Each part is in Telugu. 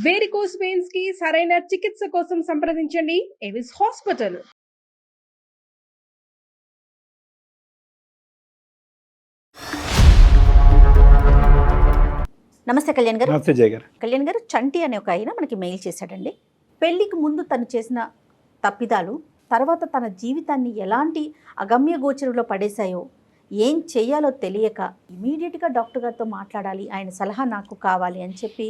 వేరికోస్ వెయిన్స్ కి సరైన చికిత్స కోసం సంప్రదించండి ఎవిస్ హాస్పిటల్. నమస్తే కళ్యాణ్ గారు. నమస్తే జయ గారు. కళ్యాణ్ గారు, చంటి అనే ఒక ఆయన మనకి మెయిల్ చేశాడండి. పెళ్లికి ముందు తను చేసిన తప్పిదాలు తర్వాత తన జీవితాన్ని ఎలాంటి అగమ్య గోచరంలో పడేశాయో, ఏం చేయాలో తెలియక ఇమీడియట్గా డాక్టర్ గారితో మాట్లాడాలి, ఆయన సలహా నాకు కావాలి అని చెప్పి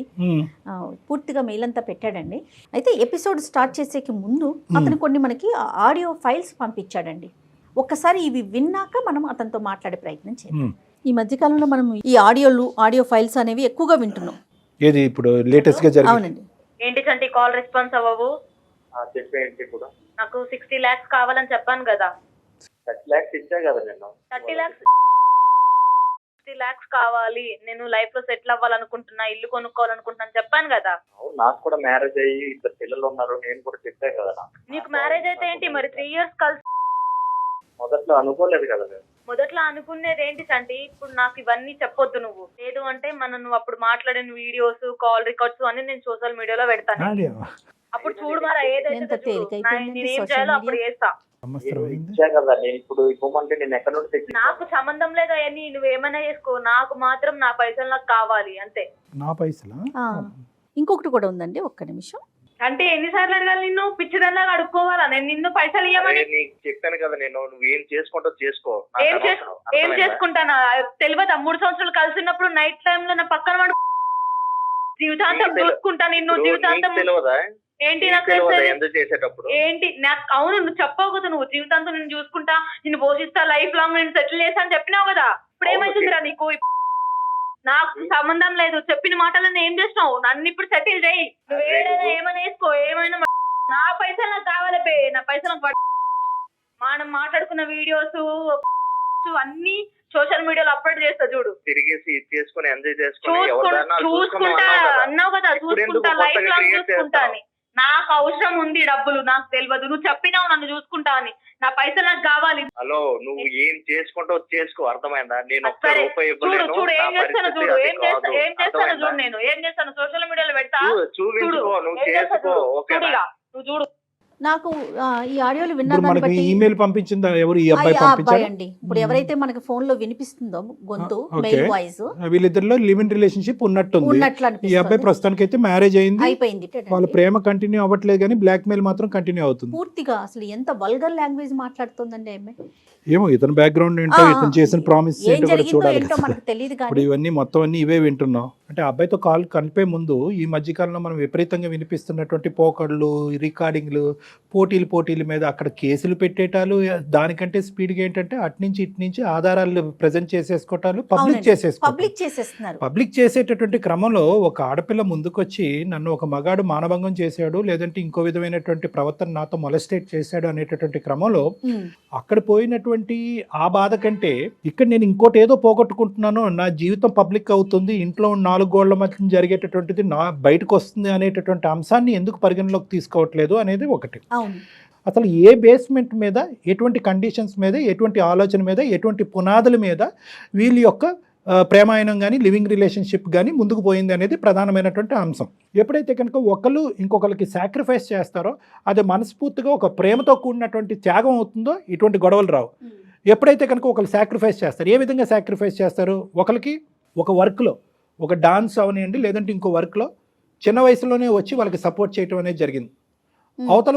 పూర్తిగా మెయిల్ అంతా పెట్టాడండి. అయితే ఎపిసోడ్ స్టార్ట్ చేసేకి ముందు అతను కొన్ని మనకి ఆడియో ఫైల్స్ పంపించాడండి. ఒక్కసారి ఇవి విన్నాక మనం అతనితో మాట్లాడే ప్రయత్నం చేద్దాం. ఈ మధ్యకాలంలో మనం ఈ ఆడియో ఫైల్స్ అనేవి ఎక్కువగా వింటున్నాం. ఏది ఇప్పుడు లేటెస్ట్ గా జరిగింది? అవునండి. ఏంటి చంటి కాల్ రెస్పాన్స్ అవ్వవు? చెప్పేంటి ఇప్పుడు? నాకు 60 lakhs కావాలని చెప్పాను కదా. 30 lakhs ఇచ్చా కదా నేను. 30 lakhs కావాలి, నేను లైఫ్ లో సెటిల్ అవ్వాలనుకుంటున్నా, ఇల్లు కొనుక్కోవాలనుకుంటున్నాను చెప్పాను కదా. అవును, నాకు కూడా మ్యారేజ్ అయ్యి 2 పిల్లలు ఉన్నారు, నేను కూడా చెప్పాను కదా. నీకు మ్యారేజ్ అయితే ఏంటి మరి 3 years కలిసి? మొదట్లో అనుకోలేదు కదా నేను. మొదట్లో అనుకునేది ఏంటి చంటి? ఇప్పుడు నాకు ఇవన్నీ చెప్పొద్దు నువ్వు. లేదు అంటే నువ్వు అప్పుడు మాట్లాడిన వీడియోస్, కాల్ రికార్డ్స్ అన్ని నేను సోషల్ మీడియాలో పెడతాను. అప్పుడు చూడు మరి ఏదైతే నేనేం చేయాలో అప్పుడు చేస్తా. ఇచ్చా కదా నేను, ఇప్పుడు ఇవ్వమంటే నేను ఎక్కడ నుండి తెచ్చి? నాకు సంబంధం లేదు అవన్నీ, నువ్వేమైనా చేసుకో, నాకు మాత్రం నా పైసలు నాకు కావాలి అంతే. నా పైసలా? ఇంకొకటి కూడా ఉందండి, ఒక్క నిమిషం. అంటే ఎన్నిసార్లు అడగాలి నిన్ను? పిచ్చిదల్లా అడుక్కోవాలా నేను నిన్ను పైసలు ఇవ్వమని? నీకు చెప్పాను కదా నేను, నువ్వు ఏం చేసుకుంటావు చేసుకో. ఏం చేసుకుంటానా తెలియదా? 3 సంవత్సరాలు కలిసినప్పుడు నైట్ టైమ్ లో నా పక్కన వాడు జీవితాంతం చూసుకుంటా నిన్ను. జీవితాంతం తెలియదా? ఏంటి నాకు చేసేటప్పుడు ఏంటి నాకు? అవును, నువ్వు చెప్పావు కదా, నువ్వు జీవితాంతం నేను చూసుకుంటా, నిన్ను పోషిస్తా, లైఫ్ లాంగ్ నేను సెటిల్ చేస్తా అని చెప్పినావు కదా. ఇప్పుడు ఏమైతుందిరా నీకు? నాకు సంబంధం లేదు, చెప్పిన మాటలను ఏం చేసినావు? నన్ను ఇప్పుడు సెటిల్ చేయి, నువ్వు ఏమైనా వేసుకో, ఏమైనా. నా పైసలు నాకు కావాలి బే, నా పైసలు మనం మాట్లాడుకున్న వీడియోస్ అన్ని సోషల్ మీడియాలో అప్లోడ్ చేస్తా చూడు. తిరిగేసి చేసుకుని ఎంజాయ్ చూసుకుంటా అన్నావు కదా, చూసుకుంటా, లైఫ్ లాంగ్ చూసుకుంటా అని. నాకు అవసరం ఉంది డబ్బులు, నాకు తెలియదు. నువ్వు చెప్పినావు నన్ను చూసుకుంటా అని, నా పైసలు నాకు కావాలి. హలో, నువ్వు ఏం చేసుకుంటావు చేసుకో, అర్థమైందా? నేను చూడు ఏం చేస్తాను, చూడు ఏం చేస్తాను చూడు, నేను ఏం చేస్తాను సోషల్ మీడియాలో పెడతా చూడు, నువ్వు చూడు. నాకు ఈ ఆడియోలు విన్నాను. ఈమెయిల్ పంపించిందా? ఎవరు? ఈ అబ్బాయి పంపించారు అండి. ఇప్పుడు ఎవరైతే మనకి ఫోన్ లో వినిపిస్తుందో గొంతు, మెయిల్ వాయిస్, వీళ్ళిద్దరిలో లివ్ ఇన్ రిలేషన్షిప్ ఉన్నట్టుంది. ఈ అబ్బాయి ప్రస్తుతానికి అయితే మ్యారేజ్ అయిపోయింది. వాళ్ళ ప్రేమ కంటిన్యూ అవ్వట్లేదు కానీ బ్లాక్ మెయిల్ మాత్రం కంటిన్యూ అవుతుంది పూర్తిగా. అసలు ఎంత వల్గర్ లాంగ్వేజ్ మాట్లాడుతుందండి ఆమె. ఏమో ఇతను బ్యాక్గ్రౌండ్ ఏంటో, ఇతను చేసిన ప్రామిస్ ఏంటో కూడా చూడాలి. ఇప్పుడు ఇవన్నీ మొత్తం అన్ని ఇవే వింటున్నాం. అంటే అబ్బాయితో కాల్ కలిపే ముందు ఈ మధ్యకాలంలో మనం విపరీతంగా వినిపిస్తున్నటువంటి పోకడ్లు, రికార్డింగ్లు, పోటీల మీద అక్కడ కేసులు పెట్టేటాలు, దానికంటే స్పీడ్గా ఏంటంటే అట్నుంచి ఇట్నుంచి ఆధారాలు ప్రజెంట్ చేసేసుకోవటాలు, పబ్లిక్ చేసేటటువంటి క్రమంలో ఒక ఆడపిల్ల ముందుకొచ్చి నన్ను ఒక మగాడు మానభంగం చేశాడు, లేదంటే ఇంకో విధమైనటువంటి ప్రవర్తన నాతో మొలస్టేట్ చేశాడు అనేటటువంటి క్రమంలో అక్కడ పోయినటువంటి ఆ బాధ కంటే ఇక్కడ నేను ఇంకోటి ఏదో పోగొట్టుకుంటున్నాను, నా జీవితం పబ్లిక్ అవుతుంది, ఇంట్లో 4 గోళ్ల మధ్య జరిగేటటువంటిది నా బయటకు వస్తుంది అనేటటువంటి అంశాన్ని ఎందుకు పరిగణలోకి తీసుకోవట్లేదు అనేది ఒకటి. అసలు ఏ బేస్మెంట్ మీద, ఎటువంటి కండిషన్స్ మీద, ఎటువంటి ఆలోచన మీద, ఎటువంటి పునాదుల మీద వీళ్ళ యొక్క ప్రేమాయణం కానీ లివింగ్ రిలేషన్షిప్ కానీ ముందుకు పోయింది అనేది ప్రధానమైనటువంటి అంశం. ఎప్పుడైతే కనుక ఒకళ్ళు ఇంకొకరికి సాక్రిఫైస్ చేస్తారో అది మనస్ఫూర్తిగా ఒక ప్రేమతో కూడినటువంటి త్యాగం అవుతుందో ఇటువంటి గొడవలు రావు. ఎప్పుడైతే కనుక ఒకరు సాక్రిఫైస్ చేస్తారు, ఏ విధంగా సాక్రిఫైస్ చేస్తారు? ఒకరికి ఒక వర్క్లో, ఒక డాన్స్ అవనివ్వండి, లేదంటే ఇంకో వర్క్లో చిన్న వయసులోనే వచ్చి వాళ్ళకి సపోర్ట్ చేయడం అనేది జరిగింది. అవతల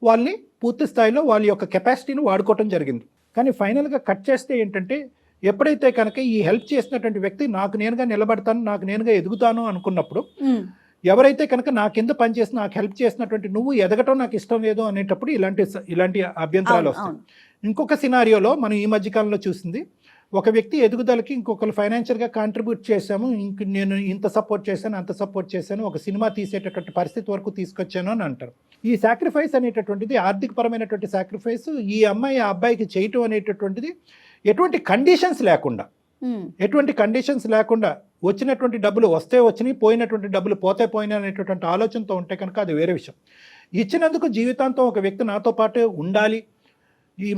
వాళ్ళని పూర్తి స్థాయిలో వాళ్ళ యొక్క కెపాసిటీని వాడుకోవటం జరిగింది. కానీ ఫైనల్గా కట్ చేస్తే ఏంటంటే, ఎప్పుడైతే కనుక ఈ హెల్ప్ చేసినటువంటి వ్యక్తి నాకు నేనుగా నిలబడతాను, నాకు నేనుగా ఎదుగుతాను అనుకున్నప్పుడు, ఎవరైతే కనుక నా కింద పనిచేసి నాకు హెల్ప్ చేసినటువంటి నువ్వు ఎదగటం నాకు ఇష్టం లేదు అనేటప్పుడు ఇలాంటి అభ్యంతరాలు వస్తాయి. ఇంకొక సినారియోలో మనం ఈ మధ్యకాలంలో చూసింది, ఒక వ్యక్తి ఎదుగుదలకి ఇంకొకరు ఫైనాన్షియల్గా కాంట్రిబ్యూట్ చేశాము, నేను ఇంత సపోర్ట్ చేశాను, అంత సపోర్ట్ చేశాను, ఒక సినిమా తీసేటటువంటి పరిస్థితి వరకు తీసుకొచ్చాను అని అంటారు. ఈ సాక్రిఫైస్ అనేటటువంటిది ఆర్థికపరమైనటువంటి సాక్రిఫైస్ ఈ అమ్మాయి ఆ అబ్బాయికి చేయటం అనేటటువంటిది ఎటువంటి కండిషన్స్ లేకుండా వచ్చినటువంటి డబ్బులు వస్తే వచ్చినాయి, పోయినటువంటి డబ్బులు పోతే పోయినా అనేటటువంటి ఆలోచనతో ఉంటే కనుక అది వేరే విషయం. ఇచ్చినందుకు జీవితాంతం ఒక వ్యక్తి నాతో పాటే ఉండాలి, ఈ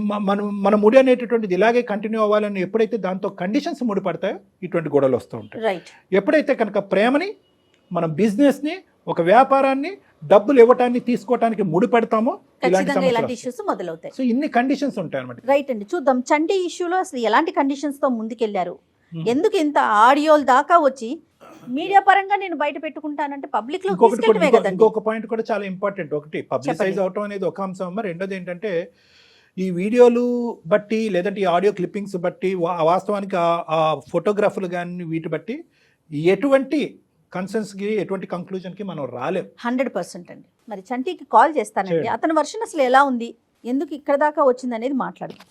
మన ముడి అనేటటువంటిది ఇలాగే కంటిన్యూ అవ్వాలని ఎప్పుడైతే దాంతో కండిషన్స్ ముడిపడతాయో ఇటువంటి గొడవలు వస్తూ ఉంటాయి. రైట్. ఎప్పుడైతే కనుక ప్రేమని, మన బిజినెస్ని, ఒక వ్యాపారాన్ని డబ్బులు ఇవ్వటాన్ని తీసుకోవటానికి ముడిపెడతామో ఇలాంటి ఖచ్చితంగా ఇలాంటి సమస్యలు ఇష్యూస్ మొదలవుతాయి. సో ఇన్ని కండిషన్స్ ఉంటాయి అనమాట. రైట్ అండి, చూద్దాం చంటి ఇష్యూలో అసలు ఎలాంటి కండిషన్స్ తో ముందుకెళ్లారు, ఎందుకు ఇంత ఆడియోల దాకా వచ్చి మీడియా పరంగా నేను బయట పెట్టుకుంటానంటే పబ్లిక్ లో తీసుకెళ్ళటమే కదండి. ఇంకొక పాయింట్ కూడా చాలా ఇంపార్టెంట్. ఒకటి పబ్లిసైజ్ చెప్పండి. అవటం అనేది ఒక అంశం, రెండోది ఏంటంటే ఈ వీడియోలు బట్టి లేదంటే ఈ ఆడియో క్లిప్పింగ్స్ బట్టి వాస్తవానికి ఆ ఫోటోగ్రాఫర్లు కానీ వీటి బట్టి ఎటువంటి కన్సెన్స్కి ఎటువంటి కంక్లూజన్కి మనం రాలేం. 100% అండి. మరి చంటికి కాల్ చేస్తానండి, చేయండి. అతని వర్షన్ అసలు ఎలా ఉంది, ఎందుకు ఇక్కడ దాకా వచ్చింది అనేది మాట్లాడదాం.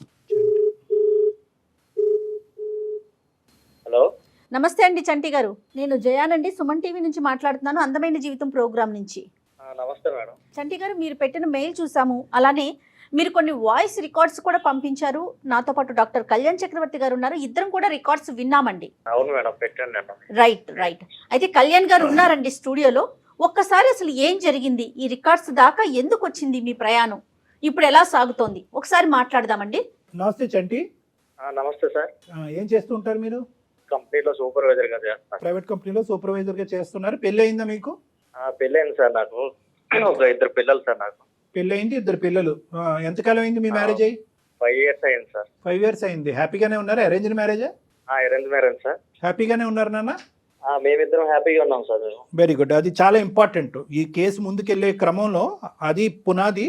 హలో, నమస్తే అండి చంటి గారు, నేను జయానండి, సుమన్ టీవీ నుంచి మాట్లాడుతున్నాను, అందమైన జీవితం ప్రోగ్రామ్ నుంచి. నమస్తే మేడం. చంటి గారు, మీరు పెట్టిన మెయిల్ చూసాము, అలానే మీరు కొన్ని వాయిస్ రికార్డ్స్ కూడా పంపించారు. నాతో పాటు డాక్టర్ కళ్యాణ్ చక్రవర్తి గారు ఉన్నారు, ఇద్దరం కూడా రికార్డ్స్ విన్నామండి. అవును మేడం, పెట్టాను నేను. రైట్. అయితే కళ్యాణ్ గారు ఉన్నారండి స్టూడియోలో. ఒక్కసారి అసలు ఏం జరిగింది, ఈ రికార్డ్స్ దాకా ఎందుకు వచ్చింది మీ ప్రయాణం, ఇప్పుడు ఎలా సాగుతోంది, ఒకసారి మాట్లాడదామండి. నమస్తే చంటి. నమస్తే సార్. ఏం చేస్తూ ఉంటారు మీరు? కంపెనీలో సూపర్వైజర్ గా చేస్తాను. ప్రైవేట్ కంపెనీలో సూపర్వైజర్గా చేస్తున్నారు. పెళ్ళి అయిందా మీకు? పెళ్ళైంది సార్, నాకు ఒక 2 పిల్లలు సార్. నాకు పెళ్ళి అయింది, 2 పిల్లలు. ఎంతకాలం అయింది మీ మ్యారేజ్ అయ్యి? 5 years అయింది సార్. 5 years అయింది. హ్యాపీగానే ఉన్నారు? అరేంజ్డ్ మ్యారేజా? Arrange marriage sir. హ్యాపీగానే ఉన్నారు నాన్న? మేమిద్దరం హ్యాపీగా ఉన్నాం సార్. మేము వెరీ గుడ్. అది చాలా ఇంపార్టెంట్. ఈ కేసు ముందుకెళ్లే క్రమంలో అది పునాది,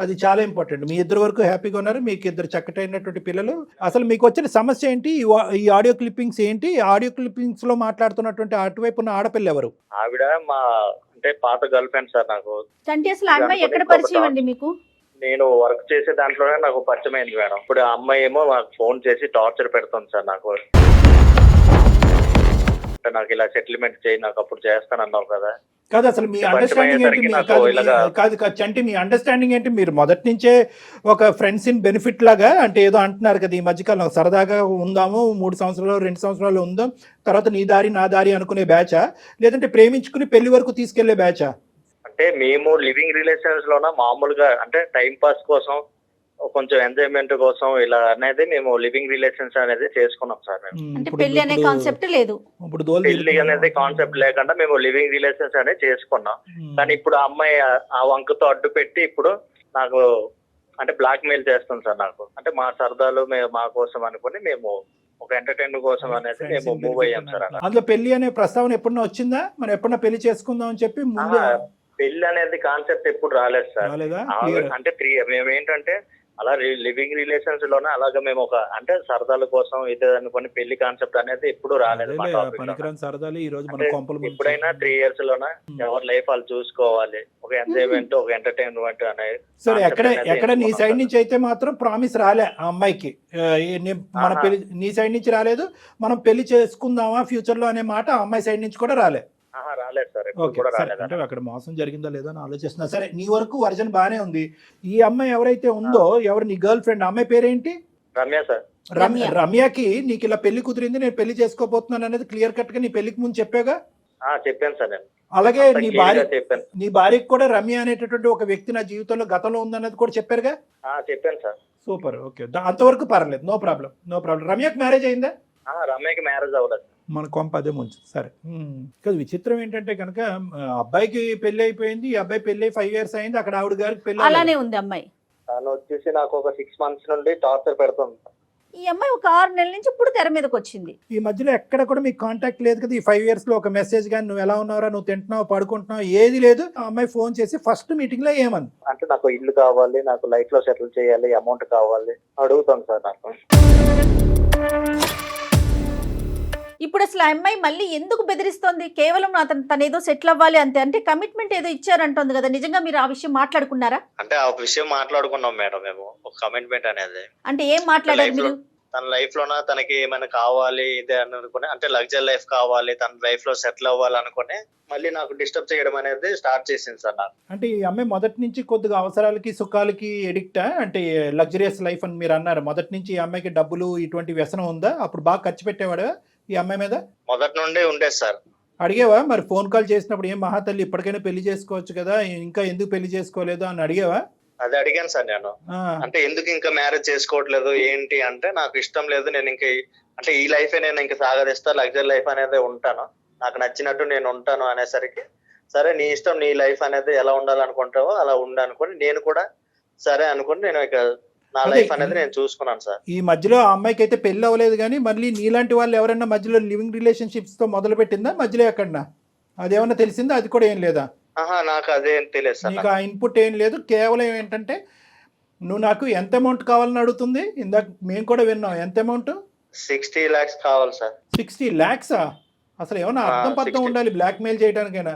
అది చాలా ఇంపార్టెంట్. మీ ఇద్దరు వరకు హ్యాపీగా ఉన్నారు, మీకు 2 చక్కటైనటువంటి పిల్లలు. అసలు మీకు వచ్చిన సమస్య ఏంటి? ఈ ఆడియో క్లిప్పింగ్స్ ఏంటి? ఆడియో క్లిప్పింగ్స్ లో మాట్లాడుతున్నటువంటి అటువైపు ఉన్న ఆడపిల్ల ఎవరు? ఆవిడ మా అంటే పాత గర్ల్ ఫ్రెండ్ సార్. నాకు చంటి అసలు ఆ అమ్మాయి ఎక్కడ పరిచయం అండి మీకు? నేను వర్క్ చేసే దాంట్లోనే నాకు పరిచయం అయింది మేడం. ఇప్పుడు ఆ అమ్మాయి ఏమో నాకు ఫోన్ చేసి టార్చర్ పెడుతుంది సార్. నాకు అంటే నాకు ఇలా సెటిల్మెంట్ చేయి, నాకు అప్పుడు చేస్తానన్నావు కదా. కాదు, అసలు మీ అండర్స్టాండింగ్ ఏంటి? కాదు చంటి, మీ అండర్స్టాండింగ్ ఏంటి? మీరు మొదటి నుంచే ఒక ఫ్రెండ్స్ ఇన్ బెనిఫిట్ లాగా, అంటే ఏదో అంటున్నారు కదా ఈ మధ్యకాలం, సరదాగా ఉందాము, 3 సంవత్సరాలు 2 సంవత్సరాలు ఉందాం, తర్వాత నీ దారి నా దారి అనుకునే బ్యాచా, లేదంటే ప్రేమించుకుని పెళ్లి వరకు తీసుకెళ్లే బ్యాచా? అంటే మేము లివింగ్ రిలేషన్స్ లోన మామూలుగా అంటే టైం పాస్ కోసం, కొంచెం ఎంజాయ్మెంట్ కోసం ఇలా అనేది మేము లివింగ్ రిలేషన్స్ అనేది చేసుకున్నాం సార్. మేము అంటే పెళ్లి అనే కాన్సెప్ట్ లేదు, ఇప్పుడు పెళ్లి అనేది కాన్సెప్ట్ లేకుండా మేము లివింగ్ రిలేషన్స్ అనేది చేసుకున్నాం. కానీ ఇప్పుడు ఆ అమ్మాయి ఆ వంకతో అడ్డు పెట్టి ఇప్పుడు నాకు అంటే బ్లాక్ మెయిల్ చేస్తుంది సార్. నాకు అంటే మా సరదాలు మా కోసం అనుకుని మేము ఒక ఎంటర్టైన్ కోసం అనేది మేము మూవ్ అయ్యాం సార్. అందులో పెళ్లి అనే ప్రస్తావన ఎప్పుడన్నా వచ్చిందా? మరి ఎప్పుడన్నా పెళ్లి చేసుకుందాం అని చెప్పి ముందు పెళ్లి అనేది కాన్సెప్ట్ ఎప్పుడు రాలేదు సార్. రాలేదా? అంటే మేము ఏంటంటే అలా లివింగ్ రిలేషన్స్ లోనే అలాగే మేము ఒక అంటే సరదాల కోసం ఇదే అనుకుని పెళ్లి కాన్సెప్ట్ అనేది ఎప్పుడు రాలేదు మా టాపిక్ లో. పనికిరాని సరదాలు ఈ రోజు మన అంటే కొంపలు ముంచి. ఎప్పుడైనా 3 years లోనే ఎవరి లైఫ్ వాళ్ళు చూసుకోవాలి, ఒక ఎంజాయ్మెంట్ ఒక ఎంటర్టైన్మెంట్ అనేది. సరే, ఎక్కడ నీ సైడ్ నుంచి అయితే మాత్రం ప్రామిస్ రాలే ఆ అమ్మాయికి, మన పెళ్లి నీ సైడ్ నుంచి రాలేదు, మనం పెళ్లి చేసుకుందామా ఫ్యూచర్ లో అనే మాట ఆ అమ్మాయి సైడ్ నుంచి కూడా రాలే? రాలేదు సార్, ఓకే, అంటే అక్కడ మోసం జరిగిందా లేదా అని ఆలోచిస్తున్నా. సరే, నీ వరకు వర్జన్ బానే ఉంది. ఈ అమ్మాయి ఎవరైతే ఉందో, ఎవరు నీ గర్ల్ ఫ్రెండ్, అమ్మాయి పేరేంటి? రమ్య సార్. రమ్యకి నీకు ఇలా పెళ్లి కుదిరింది, నేను పెళ్లి చేసుకోబోతున్నాను అనేది క్లియర్ కట్ గా నీ పెళ్లికి ముందు చెప్పాగా? చెప్పాను సార్ నేను. అలాగే చెప్పాను, నీ భార్యకి కూడా రమ్య అనేటటువంటి ఒక వ్యక్తి నా జీవితంలో గతంలో ఉందన్నది కూడా చెప్పారుగా? చెప్పాను సార్. సూపర్, ఓకే, అంతవరకు పర్లేదు, నో ప్రాబ్లం. రమ్యకి మ్యారేజ్ అయిందా? రమ్యకి మ్యారేజ్ అవ్వలేదు. మన కొంప అదే ముంచు. సరే, విచిత్రం ఏంటంటే కనుక అబ్బాయికి పెళ్లి అయిపోయింది, ఈ అబ్బాయి పెళ్లి 5 years అయింది, అక్కడ ఆవిడ గారికి పెళ్లి అలానే ఉంది అమ్మాయి. తను వచ్చేసి నాకు ఒక 6 months నుండి టార్చర్ పెడుతుంది. ఈ అమ్మాయి ఒక 6 నెలల నుంచి ఇప్పుడు తెర మీదకి వచ్చింది. ఈ మధ్యలో ఎక్కడ కూడా మీకు కాంటాక్ట్ లేదు కదా? ఈ 5 years లో ఒక మెసేజ్ కానీ, నువ్వు ఎలా ఉన్నారా, నువ్వు తింటున్నావు, పడుకుంటున్నావు, ఏది లేదు. ఆ అమ్మాయి ఫోన్ చేసి ఫస్ట్ మీటింగ్ లో ఏమంది? అంటే నాకు ఇల్లు కావాలి, నాకు లైఫ్ లో సెటిల్ చేయాలి, అమౌంట్ కావాలి అడుగుతాను సార్. నాకు ఇప్పుడు అసలు ఆ అమ్మాయి మళ్ళీ ఎందుకు బెదిరిస్తోంది? కేవలం తను ఏదో సెటిల్ అవ్వాలి అంతే, అంటే కమిట్మెంట్ ఏదో ఇచ్చారంటోంది కదా, నిజంగా మీరు ఆ విషయం మాట్లాడుకున్నారా? అంటే ఆ విషయం మాట్లాడుకున్నాం మేడం మేము, ఒక కమిట్మెంట్ అనేది. అంటే ఏం మాట్లాడారు మీరు? తన లైఫ్ లోన తనకి ఏమైనా కావాలి ఇదే అని అనుకుని, అంటే లగ్జరీ లైఫ్ కావాలి, తన లైఫ్ లో సెటిల్ అవ్వాలి అనుకుని మళ్ళీ నాకు డిస్టర్బ్ చేయడం అనేది స్టార్ట్ చేసింది సార్. నాకు అంటే ఈ అమ్మాయి మొదటి నుంచి కొద్దిగా అవసరాలకి సుఖాలకి ఎడిక్టా? అంటే లగ్జరియస్ లైఫ్ అని మీరు అన్నారు, మొదటి నుంచి ఈ అమ్మాయికి డబ్బులు ఇటువంటి వ్యసనం ఉందా? అప్పుడు బాగా ఖర్చు పెట్టేవాడు ఈ అమ్మాయి మీద? మొదటి నుండి ఉండేది సార్. అడిగేవా మరి? ఫోన్ కాల్ చేసినప్పుడు ఏం మహాతల్లి ఇప్పటికైనా పెళ్లి చేసుకోవచ్చు కదా, ఇంకా ఎందుకు పెళ్లి చేసుకోలేదు అని అడిగేవా? అది అడిగాను సార్ నేను. అంటే ఎందుకు ఇంకా మ్యారేజ్ చేసుకోవట్లేదు ఏంటి అంటే, నాకు ఇష్టం లేదు, నేను ఇంకా అంటే ఈ లైఫ్ నేను ఇంకా సాగరిస్తా, లగ్జరీ లైఫ్ అనేది ఉంటాను, నాకు నచ్చినట్టు నేను ఉంటాను అనేసరికి సరే నీ ఇష్టం, నీ లైఫ్ అనేది ఎలా ఉండాలనుకుంటావో అలా ఉండు అనుకుని నేను కూడా సరే అనుకుని నేను ఇక నా అదే, లైఫ్ అనేది నేను చూసుకున్నాను సార్. ఈ మధ్యలో ఆ అమ్మాయికి అయితే పెళ్ళి అవ్వలేదు, కానీ మళ్ళీ నీలాంటి వాళ్ళు ఎవరైనా మధ్యలో లివింగ్ రిలేషన్షిప్స్తో మొదలు పెట్టిందా మధ్యలో ఎక్కడన్నా? అదేమన్నా తెలిసిందా? అది కూడా ఏం లేదా? ఆహా, నాకు అదేం తెలియదు సార్. నీకు ఆ ఇన్పుట్ ఏం లేదు, కేవలం ఏంటంటే నువ్వు నాకు ఎంత అమౌంట్ కావాలని అడుగుతుంది. ఇందాక మేము కూడా విన్నాం. ఎంత అమౌంట్? 60 lakhs కావాలి సార్. 60 lakhs? అసలు ఏమన్నా అర్థం పర్థం 60. ఉండాలి బ్లాక్మెయిల్ చేయడానికైనా.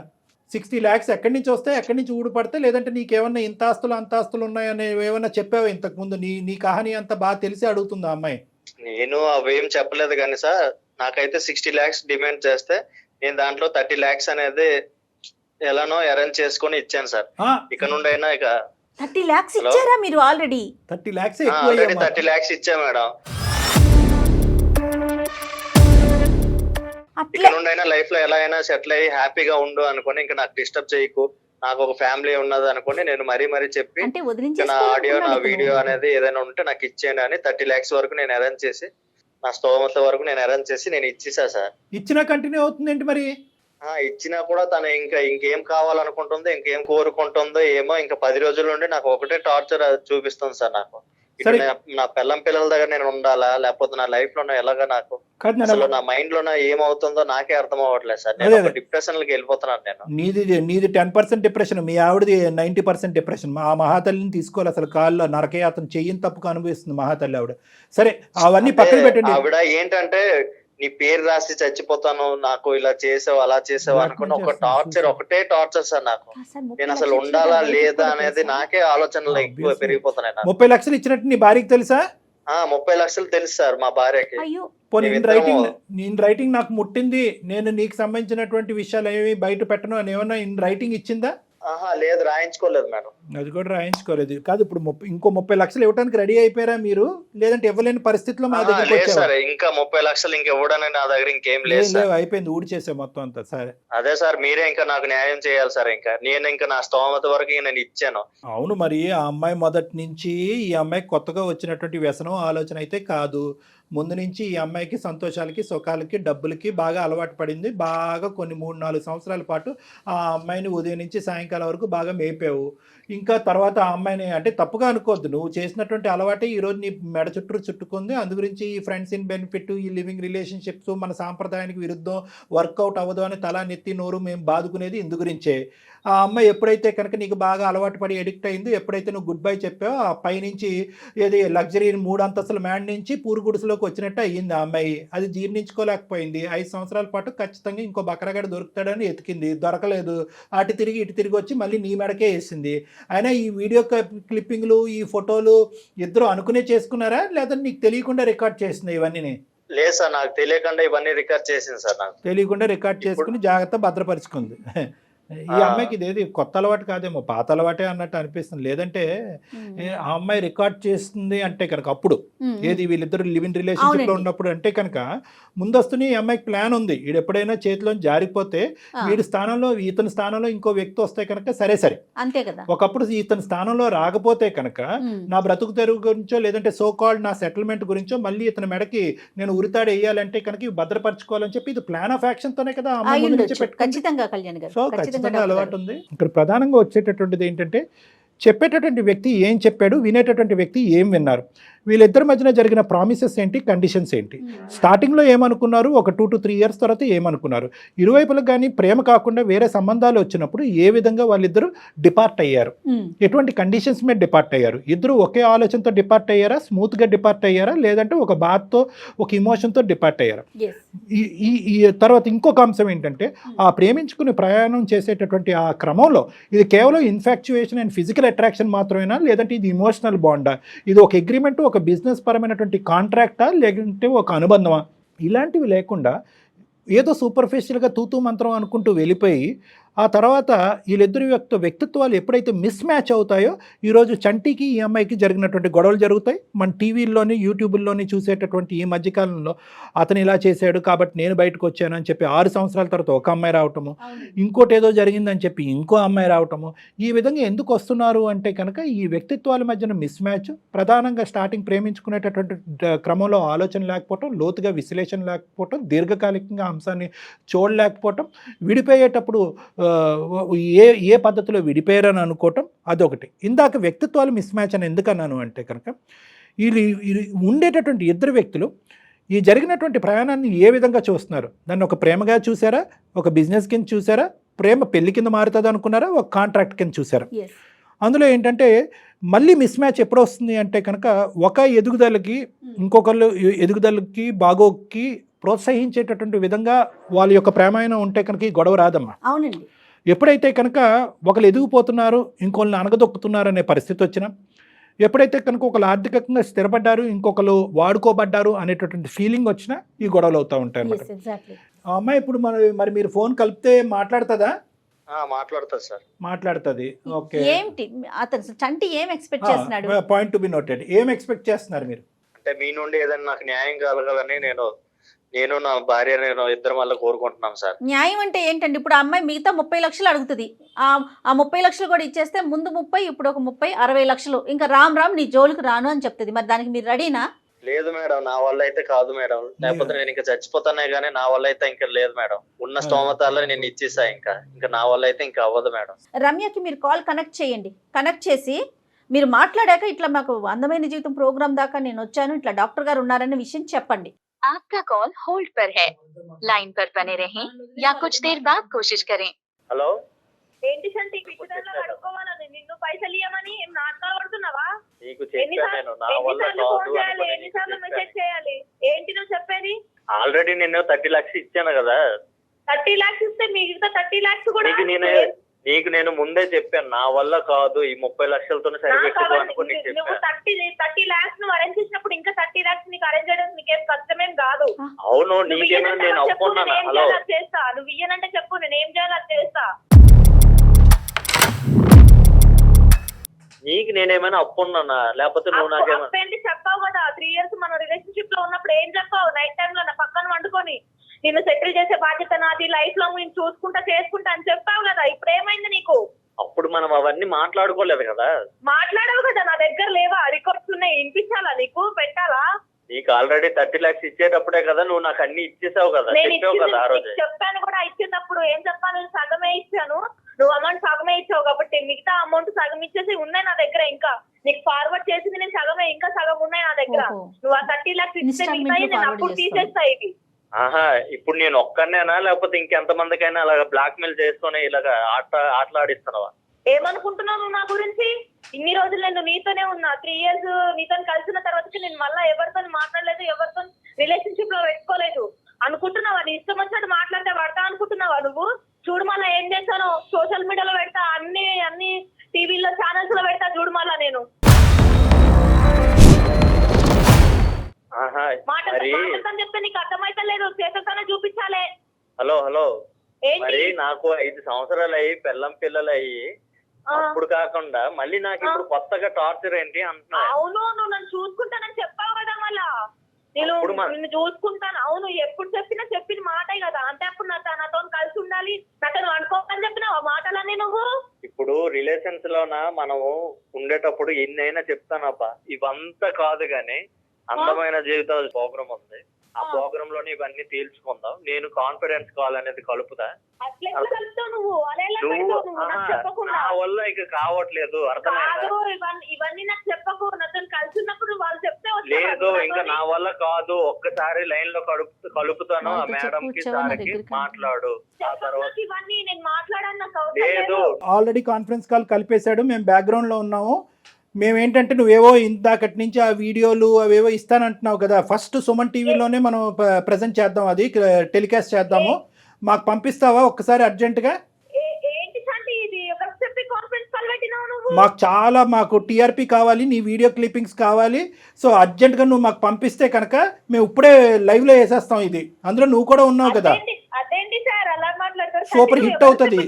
60 lakhs ఎక్కడి నుంచి వస్తాయి, ఎక్కడి నుంచి ఊడిపడితే? లేదంటే నీకేమన్నా ఇంత ఆస్తులు అంత ఆస్తులు ఉన్నాయని ఏమన్నా చెప్పావా ఇంతకుముందు? నీ కహాని అంతా బాగా తెలిసి అడుగుతుంది ఆ అమ్మాయి. నేను అవేం చెప్పలేదు కానీ సార్, నాకైతే 60 lakhs డిమాండ్ చేస్తే నేను దాంట్లో 30 lakhs అనేది ఎలానో అరేంజ్ చేసుకొని ఇచ్చాను సార్. ఇక నుండి అయినా ఇక 30 lakhs ఇచ్చారా మీరు ఆల్రెడీ? 30 lakhs ఆల్రెడీ 30 lakhs ఇచ్చా మేడం. ఇక అట్లా నుండి అయినా లైఫ్ లో ఎలా అయినా సెటిల్ అయ్యి హ్యాపీగా ఉండు అనుకుని, ఇంకా నాకు డిస్టర్బ్ చేయకు, నాకు ఒక ఫ్యామిలీ ఉన్నది అనుకుని నేను మరీ చెప్పి అంటే ఇంకా నా ఆడియో నా వీడియో అనేది ఏదైనా ఉంటే నాకు ఇచ్చేయండి అని 30 lakhs వరకు నేను అరేంజ్ చేసి, నా స్తోమత వరకు నేను అరేంజ్ చేసి నేను ఇచ్చేసా సార్. ఇచ్చినా కంటిన్యూ అవుతుంది ఏంటి మరి? ఇచ్చినా కూడా తను ఇంకేం కావాలనుకుంటుందో, ఇంకేం కోరుకుంటుందో ఏమో, ఇంకా 10 రోజుల నుండి నాకు ఒకటే టార్చర్ చూపిస్తుంది సార్. నాకు సరే. నా పిల్లల దగ్గర నేను ఉండాలా, లేకపోతే నా లైఫ్ లో ఎలాగా, నాకు అసలు నా మైండ్ లో ఏమవుతుందో నాకే అర్థం అవ్వట్లేదు సార్. నేను డిప్రెషన్ లోకి వెళ్ళిపోతున్నాను నేను. నీది 10% డిప్రెషన్, మీ ఆవిడది 90% డిప్రెషన్. ఆ మహాతల్లిని తీసుకోవాలి అసలు కాల్లో నరకయాతన చెయ్యని తప్పుకు అనుభవిస్తుంది మహాతల్లి ఆవిడ. సరే అవన్నీ పక్కన పెట్టండి. ఆవిడ ఏంటంటే నీ పేరు రాసి చచ్చిపోతాను, నాకు ఇలా చేసావు అలా చేసావు అనుకున్న ఒకటే టార్చర్ సార్ నాకు. నేను అసలు ఉండాలా లేదా అనేది నాకే ఆలోచనలు ఎక్కువ పెరిగిపోతున్నాయి. 30 లక్షలు ఇచ్చినట్టు నీ భార్యకి తెలుసా? 30 లక్షలు తెలుసు సార్ మా భార్యకి. ఇన్ రైటింగ్ నాకు ముట్టింది, నేను నీకు సంబంధించినటువంటి విషయాలు ఏమి బయట పెట్టను అని ఏమన్నా ఇన్ రైటింగ్ ఇచ్చిందా? లేదు, రాయించుకోలేదు మేడం. అది కూడా రాయించుకోలేదు. కాదు, ఇప్పుడు ఇంకో 30 లక్షలు ఇవ్వడానికి రెడీ అయిపోయారా మీరు? లేదంటే ఇవ్వలేని పరిస్థితిలో మా దగ్గర సార్ ఇంకా 30 లక్షలు ఇంకా ఇవ్వడానికి నా దగ్గర ఇంకేం లేదు, అయిపోయింది, ఊడి చేసే మొత్తం అంతా. సరే అదే సార్, మీరే ఇంకా నాకు న్యాయం చేయాలి సార్. ఇంకా నా స్తోమత వరకు నేను ఇచ్చాను. అవును, మరి ఆ అమ్మాయి మొదటి నుంచి ఈ అమ్మాయి కొత్తగా వచ్చినటువంటి వ్యసనం ఆలోచన అయితే కాదు. ముందు నుంచి ఈ అమ్మాయికి సంతోషాలకి సుఖాలకి డబ్బులకి బాగా అలవాటు పడింది. బాగా కొన్ని 3-4 సంవత్సరాల పాటు ఆ అమ్మాయిని ఉదయం నుంచి సాయంకాలం వరకు బాగా మేపావు. ఇంకా తర్వాత ఆ అమ్మాయిని అంటే తప్పుగా అనుకోవద్దు, నువ్వు చేసినటువంటి అలవాటే ఈరోజు నీ మెడ చుట్టుకుంది. అందు గురించి ఈ ఫ్రెండ్స్ ఇన్ బెనిఫిట్, ఈ లివింగ్ రిలేషన్షిప్స్ మన సాంప్రదాయానికి విరుద్ధం, వర్కౌట్ అవ్వదు అని తలా నెత్తి నోరు మేము బాదుకునేది ఇందు గురించే. ఆ అమ్మాయి ఎప్పుడైతే కనుక నీకు బాగా అలవాటు పడి ఎడిక్ట్ అయింది, ఎప్పుడైతే నువ్వు గుడ్ బై చెప్పావో ఆ పైనుంచి ఏది లగ్జరీ 3 అంతస్తుల మ్యాన్ నుంచి పూరుగుడిసలోకి వచ్చినట్టు అయ్యింది ఆ అమ్మాయి. అది జీర్ణించుకోలేకపోయింది. 5 సంవత్సరాల పాటు ఖచ్చితంగా ఇంకో బకరగాడు దొరుకుతాడని ఎతికింది, దొరకలేదు. అటు తిరిగి ఇటు తిరిగి వచ్చి మళ్ళీ నీ మెడకే వేసింది. అయినా ఈ వీడియో క్లిప్పింగ్లు, ఈ ఫోటోలు ఇద్దరు అనుకునే చేసుకున్నారా, లేదా నీకు తెలియకుండా రికార్డ్ చేసింది ఇవన్నీ? లేదు సార్, నాకు తెలియకుండా ఇవన్నీ రికార్డ్ చేసింది సార్. నాకు తెలియకుండా రికార్డ్ చేసుకుని జాగ్రత్త భద్రపరుచుకుంది. ఈ అమ్మాయికి ఇదేది కొత్త అలవాటు కాదేమో, పాత అలవాటే అన్నట్టు అనిపిస్తుంది. లేదంటే ఆ అమ్మాయి రికార్డ్ చేస్తుంది అంటే కనుక అప్పుడు ఏది వీళ్ళిద్దరు లివింగ్ రిలేషన్షిప్ లో ఉన్నప్పుడు అంటే కనుక ముందస్తుని ఈ అమ్మాయికి ప్లాన్ ఉంది. వీడు ఎప్పుడైనా చేతిలో జారిపోతే వీడి స్థానంలో ఇతని స్థానంలో ఇంకో వ్యక్తి వస్తే కనుక సరే అంతే కదా. ఒకప్పుడు ఇతని స్థానంలో రాకపోతే కనుక నా బ్రతుకు తెరువు గురించో లేదంటే సో కాల్డ్ నా సెటిల్మెంట్ గురించో మళ్ళీ ఇతని మెడకి నేను ఉరితాడు వేయాలంటే కనుక ఇవి భద్రపరచుకోవాలని చెప్పి ఇది ప్లాన్ ఆఫ్ యాక్షన్ తోనే కదా ఖచ్చితంగా కళ్యాణ్ గారు. సో ఖచ్చితంగా అలవాటు ఉంది. ఇక్కడ ప్రధానంగా వచ్చేటటువంటిది ఏంటంటే చెప్పేటటువంటి వ్యక్తి ఏం చెప్పాడు, వినేటటువంటి వ్యక్తి ఏం విన్నారు, వీళ్ళిద్దరి మధ్యన జరిగిన ప్రామిసెస్ ఏంటి, కండిషన్స్ ఏంటి, స్టార్టింగ్లో ఏమనుకున్నారు, ఒక 2 to 3 years తర్వాత ఏమనుకున్నారు, ఇరువైపులకు కానీ ప్రేమ కాకుండా వేరే సంబంధాలు వచ్చినప్పుడు ఏ విధంగా వాళ్ళిద్దరూ డిపార్ట్ అయ్యారు, ఎటువంటి కండిషన్స్ మీద డిపార్ట్ అయ్యారు, ఇద్దరు ఒకే ఆలోచనతో డిపార్ట్ అయ్యారా, స్మూత్గా డిపార్ట్ అయ్యారా, లేదంటే ఒక బాధతో ఒక ఇమోషన్తో డిపార్ట్ అయ్యారా. ఈ తర్వాత ఇంకొక అంశం ఏంటంటే ఆ ప్రేమించుకుని ప్రయాణం చేసేటటువంటి ఆ క్రమంలో ఇది కేవలం ఇన్ఫాక్చుయేషన్ అండ్ ఫిజికల్ అట్రాక్షన్ మాత్రమేనా, లేదంటే ఇది ఇమోషనల్ బాండా, ఇది ఒక అగ్రిమెంట్, ఒక బిజినెస్ పరమైనటువంటి కాంట్రాక్టా, లేదంటే ఒక అనుబంధమా, ఇలాంటివి లేకుండా ఏదో సూపర్ఫిషియల్గా తూతూ మంత్రం అనుకుంటూ వెళ్ళిపోయి ఆ తర్వాత వీళ్ళిద్దరి వ్యక్తిత్వాలు ఎప్పుడైతే మిస్ మ్యాచ్ అవుతాయో ఈరోజు చంటికి ఈ అమ్మాయికి జరిగినటువంటి గొడవలు జరుగుతాయి. మన టీవీల్లోని యూట్యూబ్లోని చూసేటటువంటి ఈ మధ్యకాలంలో అతను ఇలా చేశాడు కాబట్టి నేను బయటకు వచ్చాను అని చెప్పి 6 సంవత్సరాల తర్వాత ఒక అమ్మాయి రావటము, ఇంకోటి ఏదో జరిగిందని చెప్పి ఇంకో అమ్మాయి రావటము, ఈ విధంగా ఎందుకు వస్తున్నారు అంటే కనుక ఈ వ్యక్తిత్వాల మధ్యన మిస్ మ్యాచ్, ప్రధానంగా స్టార్టింగ్ ప్రేమించుకునేటటువంటి క్రమంలో ఆలోచన లేకపోవటం, లోతుగా విశ్లేషణ లేకపోవటం, దీర్ఘకాలికంగా అంశాన్ని చూడలేకపోవటం, విడిపోయేటప్పుడు ఏ ఏ పద్ధతిలో విడిపోయారని అనుకోవటం అదొకటి. ఇందాక వ్యక్తిత్వాలు మిస్ మ్యాచ్ అని ఎందుకన్నాను అంటే కనుక వీళ్ళు ఉండేటటువంటి ఇద్దరు వ్యక్తులు ఈ జరిగినటువంటి ప్రయాణాన్ని ఏ విధంగా చూస్తున్నారు? దాన్ని ఒక ప్రేమగా చూసారా, ఒక బిజినెస్ కింద చూసారా, ప్రేమ పెళ్లి కింద మారుతుంది అనుకున్నారా, ఒక కాంట్రాక్ట్ కింద చూసారా? అందులో ఏంటంటే మళ్ళీ మిస్ మ్యాచ్ ఎప్పుడు వస్తుంది అంటే కనుక ఒక ఎదుగుదలకి ఇంకొకళ్ళు ఎదుగుదలకి బాగోకి ప్రోత్సహించేటటువంటి విధంగా వాళ్ళ యొక్క ప్రేమాయణం ఉంటే కనుక ఈ గొడవ రాదమ్మా. అవునండి. ఎప్పుడైతే కనుక ఒకళ్ళు ఎదిగిపోతున్నారు ఇంకొకళ్ళని అనగదొక్కుతున్నారు అనే పరిస్థితి వచ్చినా, ఎప్పుడైతే కనుక ఒకళ్ళు ఆర్థికంగా స్థిరపడ్డారు ఇంకొకరు వాడుకోబడ్డారు అనేటటువంటి ఫీలింగ్ వచ్చినా ఈ గొడవలు అవుతూ ఉంటాయి అన్నమాట. ఆ అమ్మాయి ఇప్పుడు మరి మీరు ఫోన్ కలిపితే మాట్లాడుతుందా? మాట్లాడుతుంది సార్. మాట్లాడుతుంది. ఓకే. ఏంటి అతను చంటి ఏం ఎక్స్పెక్ట్ చేస్తున్నాడు? Point to be noted. ఏం ఎక్స్పెక్ట్ చేస్తున్నారు మీరు? అంటే మీ నుండి ఏదైనా నాకు న్యాయం కలగాలని నేను నా భార్య ఇద్దరం వల్ల కోరుకుంటున్నాం సార్. న్యాయం అంటే ఏంటండి? ఇప్పుడు ఆ అమ్మాయి మిగతా 30 లక్షలు అడుగుతుంది. ఆ 30 లక్షలు కూడా ఇచ్చేస్తే ముందు 30, ఇప్పుడు ఒక 30, 60 లక్షలు ఇంకా రామ్ నీ జోలికి రాను అని చెప్తుంది. మరి దానికి మీరు రెడీనా? లేదు మేడం, నా వల్ల అయితే కాదు మేడం. లేకపోతే నేను ఇంకా చచ్చిపోతానే గానీ నా వల్ల అయితే ఇంకా లేదు మేడం. ఉన్న స్తోమతాల్లో నేను ఇచ్చేసా. ఇంకా నా వల్ల అయితే ఇంకా అవ్వదు మేడం. రమ్యకి మీరు కాల్ కనెక్ట్ చేయండి. కనెక్ట్ చేసి మీరు మాట్లాడాక ఇట్లా మాకు అందమైన జీవితం ప్రోగ్రామ్ దాకా నేను వచ్చాను, ఇట్లా డాక్టర్ గారు ఉన్నారనే విషయం చెప్పండి. आपका कॉल होल्ड पर है, लाइन पर बने रहें या कुछ देर बाद कोशिश करें. హలో, ఏంటి సంటి పిచ్చిదానిలో అడుక్కోవాలని నిన్ను పైసలు ఇవ్వమని ఏం నాటకాలు పడుతున్నావా? నీకు చెప్పాను నా వల్ల కాదు చేయాలి, ఎన్నిసార్లు మెసేజ్ చేయాలి? ఏంటి నువ్వు చెప్పేది? ఆల్రెడీ నేను 30 లక్షలు ఇచ్చాను కదా. 30 లాక్స్ ఇస్తే మిగతా 30 లాక్స్ కూడా నీకు నేను ముందే చెప్పాను నా వల్ల కాదు, ఈ 30 లక్షలతో సరిపెట్టుకో అనుకుని నువ్వు 30 లాక్స్ నువ్వు అరేంజ్ చేసినప్పుడు ఇంకా 30 లాక్స్ నీకు అరేంజ్ చేయడం నీకేం కష్టమేం కాదు. అవును, నీకేమైనా నేను అప్పుకున్నాను. హలో, చేస్తా. నువ్వు ఇయ్యనంటే చెప్పు, నేను ఏం చేయాలో అది చేస్తా. నీకు నేనేమైనా అప్పున్నానా? లేకపోతే నువ్వు నాకేమైనా అప్పేంటి చెప్పావు కదా. 3 years మనం రిలేషన్షిప్ లో ఉన్నప్పుడు ఏం చెప్పావు? నైట్ టైమ్ లో నా పక్కన వండుకొని నిన్ను సెటిల్ చేసే బాధ్యత నాది, లైఫ్ లో నేను చూసుకుంటా చేసుకుంటా అని చెప్పావు కదా. ఇప్పుడు ఏమైంది నీకు? అప్పుడు మనం అవన్నీ మాట్లాడుకోలేదు కదా. మాట్లాడవు కదా, నా దగ్గర లేవా రికార్డ్స్ ఉన్నాయి? వినిపించాలా నీకు? పెట్టాలా? నీకు ఆల్రెడీ 30 లక్షలు ఇచ్చేటప్పుడే కదా నువ్వు నాకు అన్ని ఇచ్చేసావు కదా, చెప్పావు కదా ఆ రోజు. చెప్పాను కూడా. ఇచ్చేటప్పుడు ఏం చెప్పాను? సగమే ఇచ్చాను. నువ్వు అమౌంట్ సగమే ఇచ్చావు కాబట్టి మిగతా అమౌంట్ సగం ఇచ్చేసి ఉన్నాయి నా దగ్గర. ఇంకా నీకు ఫార్వర్డ్ చేసింది నేను సగమే, ఇంకా సగం ఉన్నాయి నా దగ్గర. నువ్వు ఆ 30 లక్షలు ఇస్తే మిగతాయి నేను అప్పుడు తీసేస్తా. ఇవి ఇప్పుడు నేను ఒక్కనేనా లేకపోతే ఇంకెంతమందికైనా అలాగా బ్లాక్ మెయిల్ చేసుకుని ఇలాగా ఆటలాడిస్తున్నావా? ఏమనుకుంటున్నావు నువ్వు నా గురించి? ఇన్ని రోజులు నేను నీతోనే ఉన్నా. 3 years నీతో కలిసిన తర్వాతకి నేను మళ్ళీ ఎవరితో మాట్లాడలేదు, ఎవరితో రిలేషన్షిప్ లో పెట్టుకోలేదు. అనుకుంటున్నావా? నీ ఇష్టం వచ్చినట్టు మాట్లాడితే పడతా అనుకుంటున్నావా నువ్వు? చూడు మళ్ళా ఏం చేశాను. సోషల్ మీడియాలో పెడతా, అన్ని టీవీలో ఛానల్స్ లో పెడతా. చూడు మళ్ళా నేను మాట్లాడతాను చెప్తే నీకు అర్థమైతే లేదు. చేతనే చూపించాలే. హలో మరి నాకు 5 సంవత్సరాలు అయ్యి పిల్లలు అయ్యి అప్పుడు కాకుండా మళ్ళీ నాకు ఇప్పుడు కొత్తగా టార్చర్ ఏంటి అంటున్నా? అవును, నువ్వు నన్ను చూసుకుంటానని చెప్పావు కదా. మళ్ళా నిన్ను చూసుకుంటాను. అవును, ఎప్పుడు చెప్పిన మాటే కదా. అంటే అప్పుడు నాతో కలిసి ఉండాలి, నాతో అనుకోవాలని చెప్పిన మాటలన్నీ నువ్వు. ఇప్పుడు రిలేషన్స్ లోన మనము ఉండేటప్పుడు ఎన్నైనా చెప్తానప్ప, ఇవంతా కాదు గాని అందమైన జీవితాల ప్రోగ్రామ్ ఉంది. ఆ ప్రోగ్రామ్ లోనే ఇవన్నీ తేల్చుకుందాం. నేను కాన్ఫిడెన్స్ కాల్ అనేది కలుపుతా. నా వల్ల ఇక కావట్లేదు, అర్థమైందా? ఇవన్నీ నాకు చెప్పకు. నాతో కలిసి ఉన్నప్పుడు వాళ్ళు చెప్తే లేదు, ఇంకా నా వల్ల కాదు. ఒక్కసారి లైన్ లో కలుపుతాను. ఆ మేడం కి సార్కి మాట్లాడు. ఆ తర్వాత ఇవన్నీ నేను మాట్లాడాను. లేదు, ఆల్రెడీ కాన్ఫరెన్స్ కాల్ కలిపేశాడు. మేము బ్యాక్గ్రౌండ్ లో ఉన్నాము. మేమేంటంటే నువ్వేవో ఇందాకటి నుంచి ఆ వీడియోలు అవేవో ఇస్తానంటున్నావు కదా. ఫస్ట్ సుమన్ టీవీలోనే మనం ప్రజెంట్ చేద్దాం, అది టెలికాస్ట్ చేద్దాము. మాకు పంపిస్తావా ఒక్కసారి అర్జెంటుగా? మాకు టీఆర్పీ కావాలి, నీ వీడియో క్లిప్పింగ్స్ కావాలి. సో అర్జెంటుగా నువ్వు మాకు పంపిస్తే కనుక మేము ఇప్పుడే లైవ్లో వేసేస్తాం ఇది. అందులో నువ్వు కూడా ఉన్నావు కదా. సూపర్ హిట్ అవుతుంది.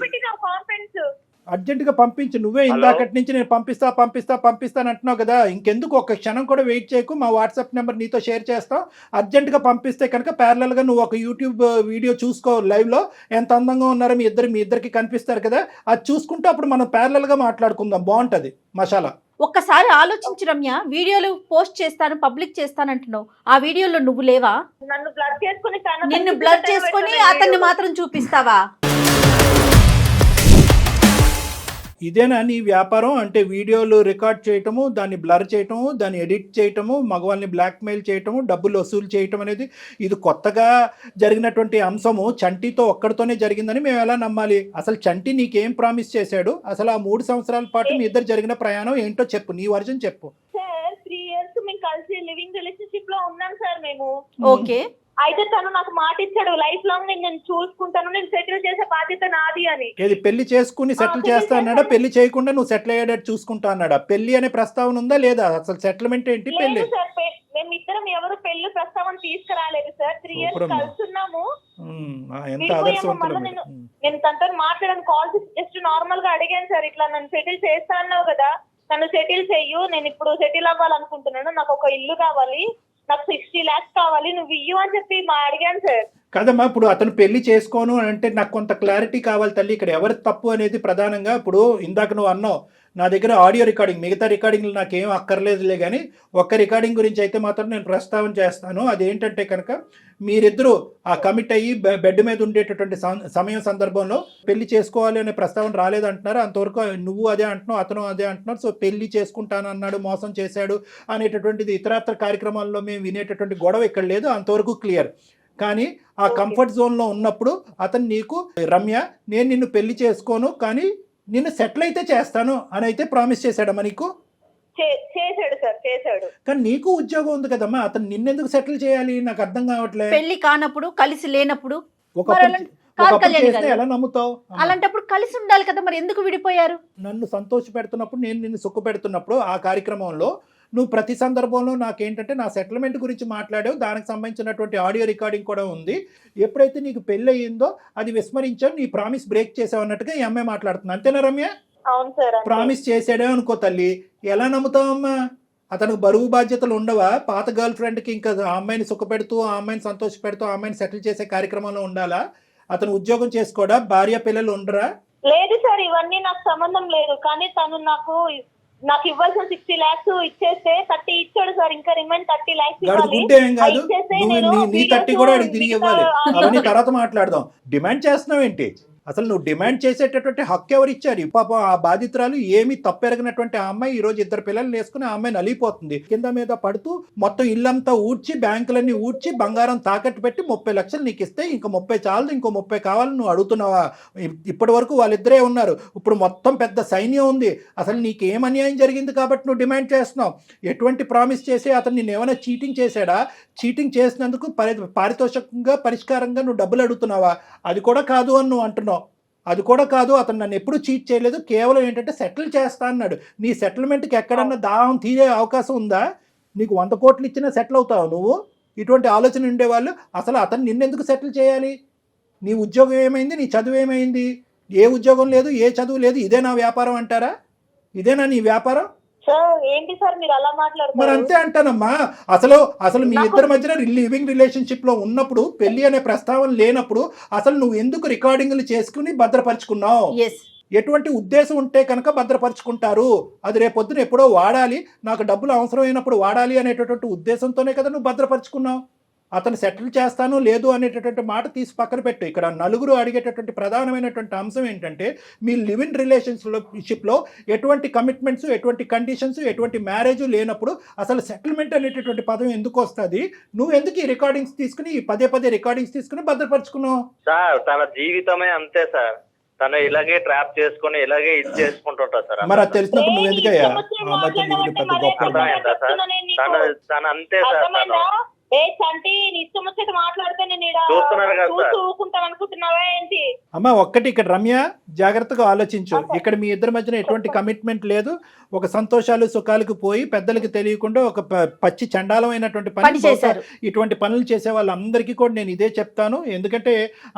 అర్జెంటుగా పంపించు. నువ్వే ఇందాకటి నుంచి నేను పంపిస్తాను అంటున్నావు కదా. ఇంకెందుకు ఒక్క క్షణం కూడా వెయిట్ చేయకు. మా వాట్సాప్ నెంబర్ నీతో షేర్ చేస్తాం. అర్జెంటుగా పంపిస్తే కనుక ప్యారలల్గా నువ్వు ఒక యూట్యూబ్ వీడియో చూసుకో. లైవ్లో ఎంత అందంగా ఉన్నారో మీ ఇద్దరికి కనిపిస్తారు కదా. అది చూసుకుంటే అప్పుడు మనం ప్యారలల్గా మాట్లాడుకుందాం. బాగుంటుంది మసాలా. ఒక్కసారి ఆలోచించు రమ్య. వీడియోలు పోస్ట్ చేస్తాను, పబ్లిక్ చేస్తానంటున్నావు. ఆ వీడియోలో నువ్వు లేవా? నిన్ను బ్లడ్ చేసుకొని అతన్ని మాత్రం చూపిస్తావా? ఇదేనా నీ వ్యాపారం? అంటే వీడియోలు రికార్డ్ చేయటము, దాన్ని బ్లర్ చేయటము, దాన్ని ఎడిట్ చేయటము, మగవాళ్ళని బ్లాక్మెయిల్ చేయటము, డబ్బులు వసూలు చేయటం అనేది ఇది కొత్తగా జరిగినటువంటి అంశము చంటితో ఒక్కడితోనే జరిగిందని మేము ఎలా నమ్మాలి? అసలు చంటి నీకేం ప్రామిస్ చేశాడు? అసలు ఆ 3 సంవత్సరాల పాటు మీ ఇద్దరు జరిగిన ప్రయాణం ఏంటో చెప్పు, నీ వర్జన్ చెప్పు. సార్ 3 years మేము కలిసి లివింగ్ రిలేషన్షిప్ లో ఉన్నాం సార్ మేము. ఓకే. అయితే తను నాకు మాట ఇచ్చాడు, లైఫ్ లాంగ్ నేను చూసుకుంటాను, నేను సెటిల్ చేసే బాధ్యత నాది అని. ఏది పెళ్లి చేసుకుని సెటిల్ చేస్తా అన్నాడా? పెళ్లి చేయకుండా నువ్వు సెటిల్ అయ్యేటట్టు చూసుకుంటా అన్నాడా? పెళ్లి అనే ప్రస్తావన ఉందా లేదా? అసలు సెటిల్మెంట్ ఏంటి? పెళ్లి లేదు సార్, మేమిద్దరం ఎవరు పెళ్లి ప్రస్తావన తీసుకురాలేదు సార్. 3 years సూపరమ్మా. కలుస్తున్నాము. ఎంత ఆదర్శవంతులు. నేను తనతో మాట్లాడాను, కాల్స్ జస్ట్ నార్మల్ గా అడిగాను సార్, ఇట్లా నన్ను సెటిల్ చేస్తా అన్నావు కదా, నన్ను సెటిల్ చెయ్యు, నేను ఇప్పుడు సెటిల్ అవ్వాలనుకుంటున్నాను, నాకు ఒక ఇల్లు కావాలి, నాకు 60 lakhs కావాలి, నువ్వు ఇయ్యు అని చెప్పి అడిగాను సార్. కదమ్మా, ఇప్పుడు అతను పెళ్లి చేసుకోను అని అంటే నాకు కొంత క్లారిటీ కావాలి తల్లి. ఇక్కడ ఎవరి తప్పు అనేది ప్రధానంగా, ఇప్పుడు ఇందాక నువ్వు అన్నావు నా దగ్గర ఆడియో రికార్డింగ్, మిగతా రికార్డింగ్లు నాకేం అక్కర్లేదులే కానీ ఒక్క రికార్డింగ్ గురించి అయితే మాత్రం నేను ప్రస్తావన చేస్తాను. అదేంటంటే కనుక మీరిద్దరూ ఆ కమిట్ అయ్యి బెడ్ మీద ఉండేటటువంటి సమయం సందర్భంలో పెళ్లి చేసుకోవాలి అనే ప్రస్తావన రాలేదంటున్నారు. అంతవరకు నువ్వు అదే అంటున్నావు, అతను అదే అంటున్నారు. సో పెళ్లి చేసుకుంటాను అన్నాడు, మోసం చేశాడు అనేటటువంటిది ఇతరత్ర కార్యక్రమాల్లో మేము వినేటటువంటి గొడవ ఇక్కడ లేదు, అంతవరకు క్లియర్. కానీ ఆ కంఫర్ట్ జోన్లో ఉన్నప్పుడు అతను నీకు, రమ్య నేను నిన్ను పెళ్లి చేసుకోను కానీ నిన్ను సెటిల్ అయితే చేస్తాను అని అయితే ప్రామిస్ చేశాడమ్మా నీకు? చేశాడు సార్, చేశాడు. కానీ నీకు ఉద్యోగం ఉంది కదమ్మా, అతను నిన్నెందుకు సెటిల్ చేయాలి? నాకు అర్థం కావట్లేదు. పెళ్లి కానప్పుడు, కలిసి లేనప్పుడు ఒకప్పుడు చేస్తే ఎలా నమ్ముతావు? అలాంటప్పుడు కలిసి ఉండాలి కదా, మరి ఎందుకు విడిపోయారు? నన్ను సంతోష పెడుతున్నప్పుడు, నేను నిన్ను సుఖ పెడుతున్నప్పుడు ఆ కార్యక్రమంలో నువ్వు ప్రతి సందర్భంలో నాకేంటంటే నా సెటిల్మెంట్ గురించి మాట్లాడావు, దానికి సంబంధించినటువంటి ఆడియో రికార్డింగ్ కూడా ఉంది. ఎప్పుడైతే నీకు పెళ్ళి అయ్యిందో అది విస్మరించావు, నీ ప్రామిస్ బ్రేక్ చేసావు అన్నట్టుగా ఈ అమ్మాయి మాట్లాడుతుంది. అంతేనా రమ్య? అవును సార్. ప్రామిస్ చేసాడే అనుకో తల్లి, ఎలా నమ్ముతావమ్మా? అతనికి బరువు బాధ్యతలు ఉండవా? పాత గర్ల్ ఫ్రెండ్కి ఇంకా ఆ అమ్మాయిని సుఖపెడుతూ, ఆ అమ్మాయిని సంతోష పెడుతూ, ఆ అమ్మాయిని సెటిల్ చేసే కార్యక్రమంలో ఉండాలా? అతను ఉద్యోగం చేసుకోడా? భార్య పిల్లలు ఉండరా? లేదు సార్, ఇవన్నీ నాకు సంబంధం లేదు. కానీ తను నాకు ఇవ్వాల్సిన 60 lakhs ఇచ్చేస్తే 30 ఇచ్చాడు సార్, ఇంకా రిమైన్ 30 lakhs ఇవ్వాలి. ఏం కాదు, నీ 30 కూడా అడిగి తిరిగి ఇవ్వాలి. అవన్నీ తర్వాత మాట్లాడదాం. డిమాండ్ చేస్తున్నావు ఏంటి? అసలు నువ్వు డిమాండ్ చేసేటటువంటి హక్కు ఎవరు ఇచ్చారు? పాపం ఆ బాధితురాలు ఏమి తప్పెరగినటువంటి ఆ అమ్మాయి ఈ రోజు 2 పిల్లలు వేసుకుని ఆ అమ్మాయి నలిగిపోతుంది. కింద మీద పడుతూ మొత్తం ఇల్లంతా ఊడ్చి, బ్యాంకులన్నీ ఊడ్చి, బంగారం తాకట్టు పెట్టి 30 లక్షలు నీకు ఇస్తే ఇంకా 30 చాలదు, ఇంకో 30 కావాలని నువ్వు అడుగుతున్నావా? ఇప్పటి వరకు వాళ్ళిద్దరే ఉన్నారు, ఇప్పుడు మొత్తం పెద్ద సైన్యం ఉంది. అసలు నీకు ఏం అన్యాయం జరిగింది కాబట్టి నువ్వు డిమాండ్ చేస్తున్నావు? ఎటువంటి ప్రామిస్ చేసి అతను నేను ఏమైనా చీటింగ్ చేశాడా? చీటింగ్ చేసినందుకు పారితోషికంగా, పరిష్కారంగా నువ్వు డబ్బులు అడుగుతున్నావా? అది కూడా కాదు అని నువ్వు అంటున్నావు. అది కూడా కాదు, అతను నన్ను ఎప్పుడు చీట్ చేయలేదు, కేవలం ఏంటంటే సెటిల్ చేస్తా అన్నాడు. నీ సెటిల్మెంట్కి ఎక్కడన్నా దాహం తీరే అవకాశం ఉందా? నీకు 100 కోట్లు ఇచ్చినా సెటిల్ అవుతావు నువ్వు? ఇటువంటి ఆలోచన ఉండేవాళ్ళు అసలు అతను నిన్నెందుకు సెటిల్ చేయాలి? నీ ఉద్యోగం ఏమైంది? నీ చదువు ఏమైంది? ఏ ఉద్యోగం లేదు, ఏ చదువు లేదు, ఇదే నా వ్యాపారం అంటారా? ఇదేనా నీ వ్యాపారం? సార్ ఏంటి సార్ మీరు అలా మాట్లాడుతున్నారు? మరి అంతే అంటానమ్మా. అసలు మీ ఇద్దరి మధ్యన లివింగ్ రిలేషన్షిప్ లో ఉన్నప్పుడు, పెళ్లి అనే ప్రస్తావన లేనప్పుడు అసలు నువ్వు ఎందుకు రికార్డింగ్లు చేసుకుని భద్రపరుచుకున్నావు? ఎటువంటి ఉద్దేశం ఉంటే కనుక భద్రపరుచుకుంటారు? అది రేపొద్దున ఎప్పుడో వాడాలి, నాకు డబ్బులు అవసరమైనప్పుడు వాడాలి అనేటటువంటి ఉద్దేశంతోనే కదా నువ్వు భద్రపరుచుకున్నావు. అతను సెటిల్ చేస్తాను లేదు అనేటటువంటి మాట తీసి పక్కన పెట్టు. ఇక్కడ నలుగురు అడిగేటటువంటి ప్రధానమైనటువంటి అంశం ఏంటంటే మీ లివింగ్ రిలేషన్షిప్లో ఎటువంటి కమిట్మెంట్స్, ఎటువంటి కండిషన్స్, ఎటువంటి మ్యారేజ్ లేనప్పుడు అసలు సెటిల్మెంట్ అనేటటువంటి పదం ఎందుకు వస్తుంది? నువ్వు ఎందుకు ఈ రికార్డింగ్స్ తీసుకుని, ఈ పదే రికార్డింగ్స్ తీసుకుని భద్రపరుచుకున్నావు? సార్ తన జీవితమే అంతే సార్, తను ఇలాగే ట్రాప్ చేసుకుని ఇలాగే ఇది చేసుకుంటుంటా సార్. మరి అది తెలిసినప్పుడు నువ్వు ఎందుకయ్యా పెద్ద గొప్ప? తను అంతే సార్. అమ్మా ఒక్కటి ఇక్కడ రమ్య జాగ్రత్తగా ఆలోచించు. ఇక్కడ మీ ఇద్దరి మధ్యన ఎటువంటి కమిట్మెంట్ లేదు. ఒక సంతోషాలు సుఖాలకు పోయి పెద్దలకు తెలియకుండా ఒక పచ్చి చండాలమైనటువంటి పని చేశారు. ఇటువంటి పనులు చేసే వాళ్ళందరికీ కూడా నేను ఇదే చెప్తాను. ఎందుకంటే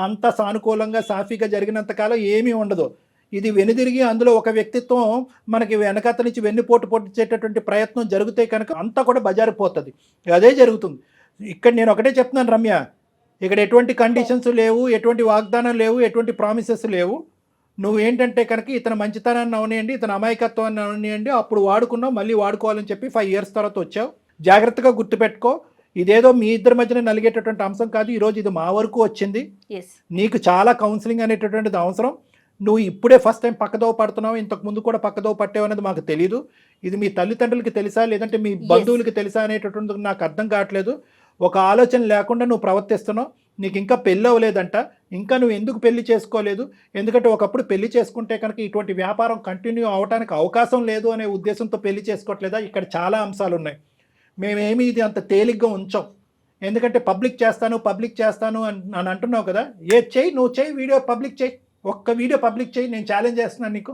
అంత సానుకూలంగా సాఫీగా జరిగినంత కాలం ఏమీ ఉండదు. ఇది వెనుదిరిగి అందులో ఒక వ్యక్తిత్వం మనకి వెనకత నుంచి వెన్నుపోటు పొడిచేటటువంటి ప్రయత్నం జరిగితే కనుక అంతా కూడా బజారిపోతుంది. అదే జరుగుతుంది. ఇక్కడ నేను ఒకటే చెప్తున్నాను రమ్య, ఇక్కడ ఎటువంటి కండిషన్స్ లేవు, ఎటువంటి వాగ్దానం లేవు, ఎటువంటి ప్రామిసెస్ లేవు. నువ్వు ఏంటంటే కనుక ఇతను మంచితనాన్ని అవనియండి, ఇతను అమాయకత్వాన్ని అవనియండి, అప్పుడు వాడుకున్నావు, మళ్ళీ వాడుకోవాలని చెప్పి 5 years తర్వాత వచ్చావు. జాగ్రత్తగా గుర్తుపెట్టుకో, ఇదేదో మీ ఇద్దరి మధ్యన నలిగేటటువంటి అంశం కాదు. ఈరోజు ఇది మా వరకు వచ్చింది. నీకు చాలా కౌన్సిలింగ్ అనేటటువంటిది అవసరం. నువ్వు ఇప్పుడే ఫస్ట్ టైం పక్కదోవ పడుతున్నావు, ఇంతకు ముందు కూడా పక్కదోవ పట్టావు అనేది మాకు తెలియదు. ఇది మీ తల్లిదండ్రులకి తెలుసా లేదంటే మీ బంధువులకి తెలుసా అనేటటువంటి నాకు అర్థం కావట్లేదు. ఒక ఆలోచన లేకుండా నువ్వు ప్రవర్తిస్తున్నావు. నీకు ఇంకా పెళ్ళి అవ్వలేదంట, ఇంకా నువ్వు ఎందుకు పెళ్లి చేసుకోలేదు? ఎందుకంటే ఒకప్పుడు పెళ్లి చేసుకుంటే కనుక ఇటువంటి వ్యాపారం కంటిన్యూ అవడానికి అవకాశం లేదు అనే ఉద్దేశంతో పెళ్లి చేసుకోవట్లేదా? ఇక్కడ చాలా అంశాలు ఉన్నాయి. మేమేమి ఇది అంత తేలిగ్గా ఉంచాం. ఎందుకంటే పబ్లిక్ చేస్తాను అని అంటున్నావు కదా. చెయ్యి, నువ్వు చెయ్యి, వీడియో పబ్లిక్ చెయ్యి, ఒక్క వీడియో పబ్లిక్ చెయ్యి. నేను ఛాలెంజ్ చేస్తున్నాను నీకు.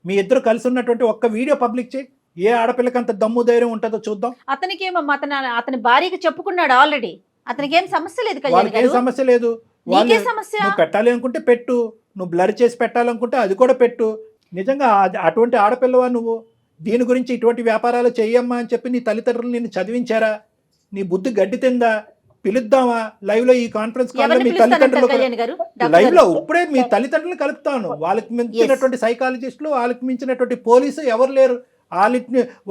మీ ఇద్దరు కలిసి ఉన్నటువంటి ఒక్క వీడియో పబ్లిక్ చెయ్యి. ఏ ఆడపిల్లకి అంత దమ్ము ధైర్యం ఉంటుందో చూద్దాం. అతనికి ఏమమ్మా, అతని భార్యకి చెప్పుకున్నాడు ఆల్రెడీ. అతనికి ఏం సమస్య లేదు, వాళ్ళకి ఏం సమస్య లేదు. నీకే సమస్య. నువ్వు పెట్టాలి అనుకుంటే పెట్టు, నువ్వు బ్లర్ చేసి పెట్టాలనుకుంటే అది కూడా పెట్టు. నిజంగా అటువంటి ఆడపిల్లవా నువ్వు? దీని గురించి ఇటువంటి వ్యాపారాలు చెయ్యమ్మా అని చెప్పి నీ తల్లిదండ్రులు నిన్ను చదివించారా? నీ బుద్ధి గడ్డి తిందా? పిలుద్దామా లైవ్ లో? ఈ కాన్ఫరెన్స్ కాల్ లో మీ తల్లిదండ్రులు లైవ్ లో ఇప్పుడే మీ తల్లిదండ్రులు కలుపుతాను. వాళ్ళకి మించినటువంటి సైకాలజిస్టులు, వాళ్ళకి మించినటువంటి పోలీసు ఎవరు లేరు.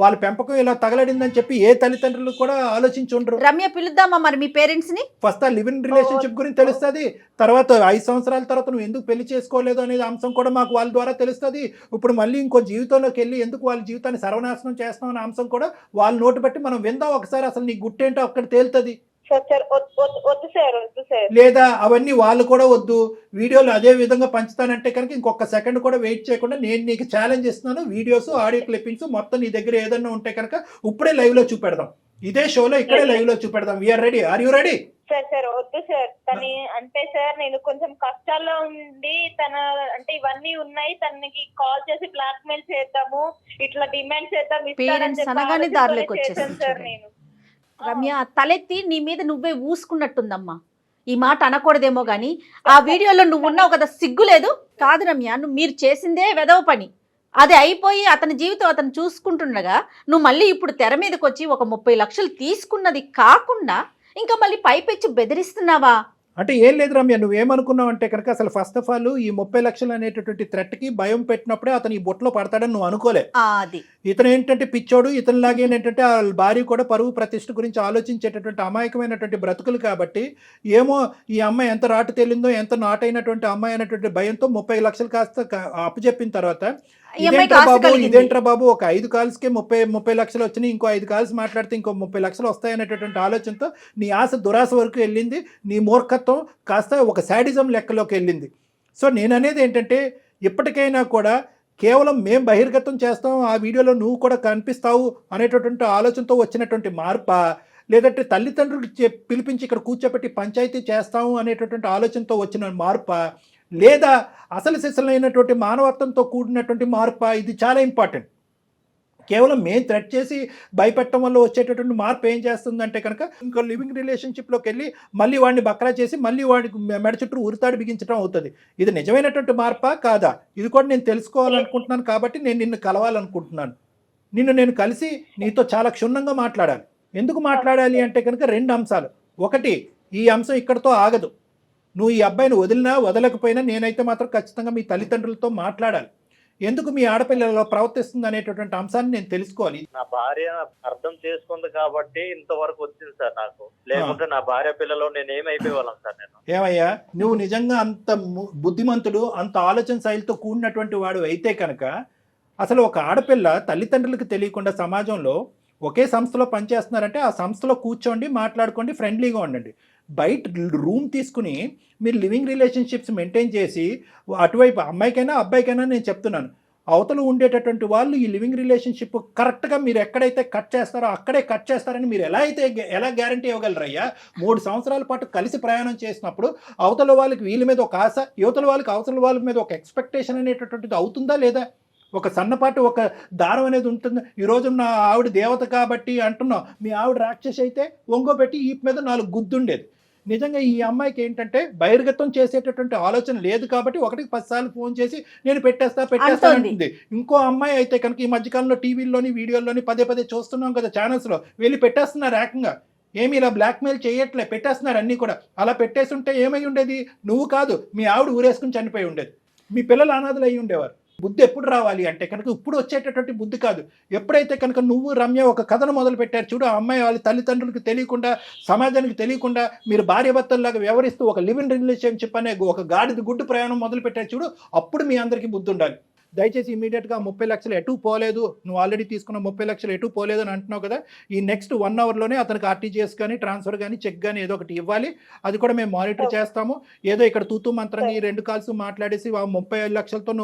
వాళ్ళ పెంపకం ఇలా తగలడిందని చెప్పి ఏ తల్లిదండ్రులు కూడా ఆలోచించుండ్రు. రమ్య పిలుద్దామా మరి మీ పేరెంట్స్ ని? ఫస్ట్ ఆ లివ్ ఇన్ రిలేషన్షిప్ గురించి తెలుస్తుంది. తర్వాత 5 సంవత్సరాల తర్వాత నువ్వు ఎందుకు పెళ్లి చేసుకోలేదు అనేది అంశం కూడా మాకు వాళ్ళ ద్వారా తెలుస్తుంది. ఇప్పుడు మళ్ళీ ఇంకో జీవితంలోకి వెళ్ళి ఎందుకు వాళ్ళ జీవితాన్ని సర్వనాశనం చేస్తాం అనే అంశం కూడా వాళ్ళ నోటు బట్టి మనం విందాం ఒకసారి. అసలు నీ గుట్టేంటో అక్కడ తేలుతుంది. లేదా అవన్నీ వాళ్ళు కూడా వద్దు, వీడియోలు అదే విధంగా పంచుతానంటే కనుక ఇంకొక సెకండ్ కూడా వెయిట్ చేయకుండా నేను నీకు ఛాలెంజ్ ఇస్తున్నాను. వీడియోస్, ఆడియో క్లిప్పింగ్స్ మొత్తం నీ దగ్గర ఏదన్నా ఉంటే కనుక ఇప్పుడే లైవ్ లో చూపెడదాం. ఇదే షోలో ఇక్కడే లైవ్ లో చూపెడదాం. We are ready. Are you ready? Sir వద్దు సార్. తను అంటే సార్ నేను కొంచెం కష్టాల్లో ఉండి అంటే ఇవన్నీ ఉన్నాయి, తనకి కాల్ చేసి బ్లాక్ మెయిల్ చేద్దాము, ఇట్లా డిమాండ్ చేద్దాం ఇస్తారని సార్ నేను. రమ్య, తలెత్తి నీ మీద నువ్వే ఊసుకున్నట్టుందమ్మా. ఈ మాట అనకూడదేమో గానీ ఆ వీడియోలో నువ్వు ఉన్నావు కదా, సిగ్గు లేదు? కాదు రమ్య, మీరు చేసిందే వెదవ పని. అది అయిపోయి అతని జీవితం అతను చూసుకుంటుండగా నువ్వు మళ్ళీ ఇప్పుడు తెర మీదకి వచ్చి ఒక 30 లక్షలు తీసుకున్నది కాకుండా ఇంకా మళ్ళీ పైపెచ్చి బెదిరిస్తున్నావా? అంటే ఏం లేదు రమ్య, నువ్వేమనుకున్నావు అంటే కనుక అసలు ఫస్ట్ ఆఫ్ ఆల్ ఈ 30 లక్షలు అనేటటువంటి థ్రెట్కి భయం పెట్టినప్పుడే అతను ఈ బొట్లో పడతాడని నువ్వు అనుకోలే. ఇతను ఏంటంటే పిచ్చోడు. ఇతనిలాగే ఏంటంటే ఆ భార్య కూడా పరువు ప్రతిష్ఠ గురించి ఆలోచించేటటువంటి అమాయకమైనటువంటి బ్రతుకులు కాబట్టి ఏమో ఈ అమ్మాయి ఎంత రాటు తేలిందో, ఎంత నాటైనటువంటి అమ్మాయి అనేటువంటి భయంతో 30 లక్షలు కాస్త అప్పచెప్పిన తర్వాత ఇదేంట్రా బాబు ఒక 5 కాల్స్కే 30 లక్షలు వచ్చినాయి, ఇంకో 5 కాల్స్ మాట్లాడితే ఇంకో 30 లక్షలు వస్తాయనేటటువంటి ఆలోచనతో నీ ఆశ దురాశ వరకు వెళ్ళింది. నీ మూర్ఖత్వం కాస్త ఒక శాడిజం లెక్కలోకి వెళ్ళింది. సో నేను అనేది ఏంటంటే ఇప్పటికైనా కూడా కేవలం మేము బహిర్గతం చేస్తాం, ఆ వీడియోలో నువ్వు కూడా కనిపిస్తావు అనేటటువంటి ఆలోచనతో వచ్చినటువంటి మార్పా, లేదంటే తల్లిదండ్రులు పిలిపించి ఇక్కడ కూర్చోబెట్టి పంచాయతీ చేస్తాము అనేటటువంటి ఆలోచనతో వచ్చిన మార్పా, లేదా అసలు సిసలైనటువంటి మానవత్వంతో కూడినటువంటి మార్పా? ఇది చాలా ఇంపార్టెంట్. కేవలం మేము థ్రెట్ చేసి భయపెట్టడం వల్ల వచ్చేటటువంటి మార్పు ఏం చేస్తుందంటే కనుక ఇంకో లివింగ్ రిలేషన్షిప్లోకి వెళ్ళి మళ్ళీ వాడిని బక్రా చేసి మళ్ళీ వాడికి మెడ చుట్టూ ఉరితాడు బిగించడం అవుతుంది. ఇది నిజమైనటువంటి మార్పా కాదా? ఇది కూడా నేను తెలుసుకోవాలనుకుంటున్నాను. కాబట్టి నేను నిన్ను కలవాలనుకుంటున్నాను. నేను కలిసి నీతో చాలా క్షుణ్ణంగా మాట్లాడాలి. ఎందుకు మాట్లాడాలి అంటే కనుక 2 అంశాలు. ఒకటి, ఈ అంశం ఇక్కడితో ఆగదు. నువ్వు ఈ అబ్బాయిని వదిలినా వదలకపోయినా నేనైతే మాత్రం ఖచ్చితంగా మీ తల్లిదండ్రులతో మాట్లాడాలి. ఎందుకు మీ ఆడపిల్లలో ప్రవర్తిస్తుంది అనేటటువంటి అంశాన్ని నేను తెలుసుకోవాలి. నా భార్య అర్థం చేసుకుంది కాబట్టి ఇంతవరకు వచ్చింది సార్ నాకు. లేకుంటే నా భార్య పిల్లలు నేను ఏమైపోయేవాళ్ళం సార్. నేను ఏమయ్యా, నువ్వు నిజంగా అంత బుద్ధిమంతుడు, అంత ఆలోచన శైలితో కూడినటువంటి వాడు అయితే కనుక అసలు ఒక ఆడపిల్ల తల్లిదండ్రులకు తెలియకుండా సమాజంలో ఒకే సంస్థలో పనిచేస్తున్నారంటే ఆ సంస్థలో కూర్చోండి, మాట్లాడుకోండి, ఫ్రెండ్లీగా ఉండండి. బయట రూమ్ తీసుకుని మీరు లివింగ్ రిలేషన్షిప్స్ మెయింటైన్ చేసి అటువైపు అమ్మాయికైనా అబ్బాయికైనా నేను చెప్తున్నాను, అవతల ఉండేటటువంటి వాళ్ళు ఈ లివింగ్ రిలేషన్షిప్ కరెక్ట్గా మీరు ఎక్కడైతే కట్ చేస్తారో అక్కడే కట్ చేస్తారని మీరు ఎలా గ్యారంటీ ఇవ్వగలరయ్యా? 3 సంవత్సరాల పాటు కలిసి ప్రయాణం చేసినప్పుడు అవతల వాళ్ళకి వీళ్ళ మీద ఒక ఆశ, యువతల వాళ్ళకి అవతల వాళ్ళ మీద ఒక ఎక్స్పెక్టేషన్ అనేటటువంటిది అవుతుందా లేదా? ఒక సన్నపాటు ఒక దారం అనేది ఉంటుంది. ఈరోజు నా ఆవిడ దేవత కాబట్టి అంటున్నాం, మీ ఆవిడ రాక్షసి అయితే ఒంగోబెట్టి ఈ మీద 4 గుద్దుండేది. నిజంగా ఈ అమ్మాయికి ఏంటంటే బహిర్గతం చేసేటటువంటి ఆలోచన లేదు కాబట్టి 1కి 10 సార్లు ఫోన్ చేసి నేను పెట్టేస్తా అంటుంది. ఇంకో అమ్మాయి అయితే కనుక ఈ మధ్యకాలంలో టీవీల్లోని వీడియోల్లోని పదే చూస్తున్నాం కదా, ఛానల్స్లో వెళ్ళి పెట్టేస్తున్నారు ఏకంగా. ఏమి ఇలా బ్లాక్మెయిల్ చేయట్లే, పెట్టేస్తున్నారు అన్నీ కూడా. అలా పెట్టేసి ఉంటే ఏమై ఉండేది? నువ్వు కాదు, మీ ఆవిడ ఊరేసుకుని చనిపోయి ఉండేది, మీ పిల్లలు అనాథలు అయ్యి ఉండేవారు. బుద్ధి ఎప్పుడు రావాలి అంటే కనుక ఇప్పుడు వచ్చేటటువంటి బుద్ధి కాదు. ఎప్పుడైతే కనుక నువ్వు రమ్య ఒక కథను మొదలు పెట్టారు చూడు, ఆ అమ్మాయి వాళ్ళ తల్లిదండ్రులకు తెలియకుండా, సమాజానికి తెలియకుండా మీరు భార్యాభర్తల్లాగా వ్యవహరిస్తూ ఒక లివ్ ఇన్ రిలేషన్షిప్ అనే ఒక గాడిద గుడ్డు ప్రయాణం మొదలు పెట్టారు చూడు, అప్పుడు మీ అందరికీ బుద్ధి ఉండాలి. దయచేసి ఇమీడియట్గా 30 లక్షలు ఎటు పోలేదు, నువ్వు ఆల్రెడీ తీసుకున్న 30 లక్షలు ఎటు పోలేదు అని అంటున్నావు కదా, ఈ నెక్స్ట్ 1 అవర్లోనే అతనికి ఆర్టీజీఎస్ కానీ ట్రాన్స్ఫర్ కానీ చెక్ కానీ ఏదో ఒకటి ఇవ్వాలి. అది కూడా మేము మానిటర్ చేస్తాము. ఏదో ఇక్కడ తూతూ మంత్రంగా ఈ 2 కాల్స్ మాట్లాడేసి 35 లక్షలతో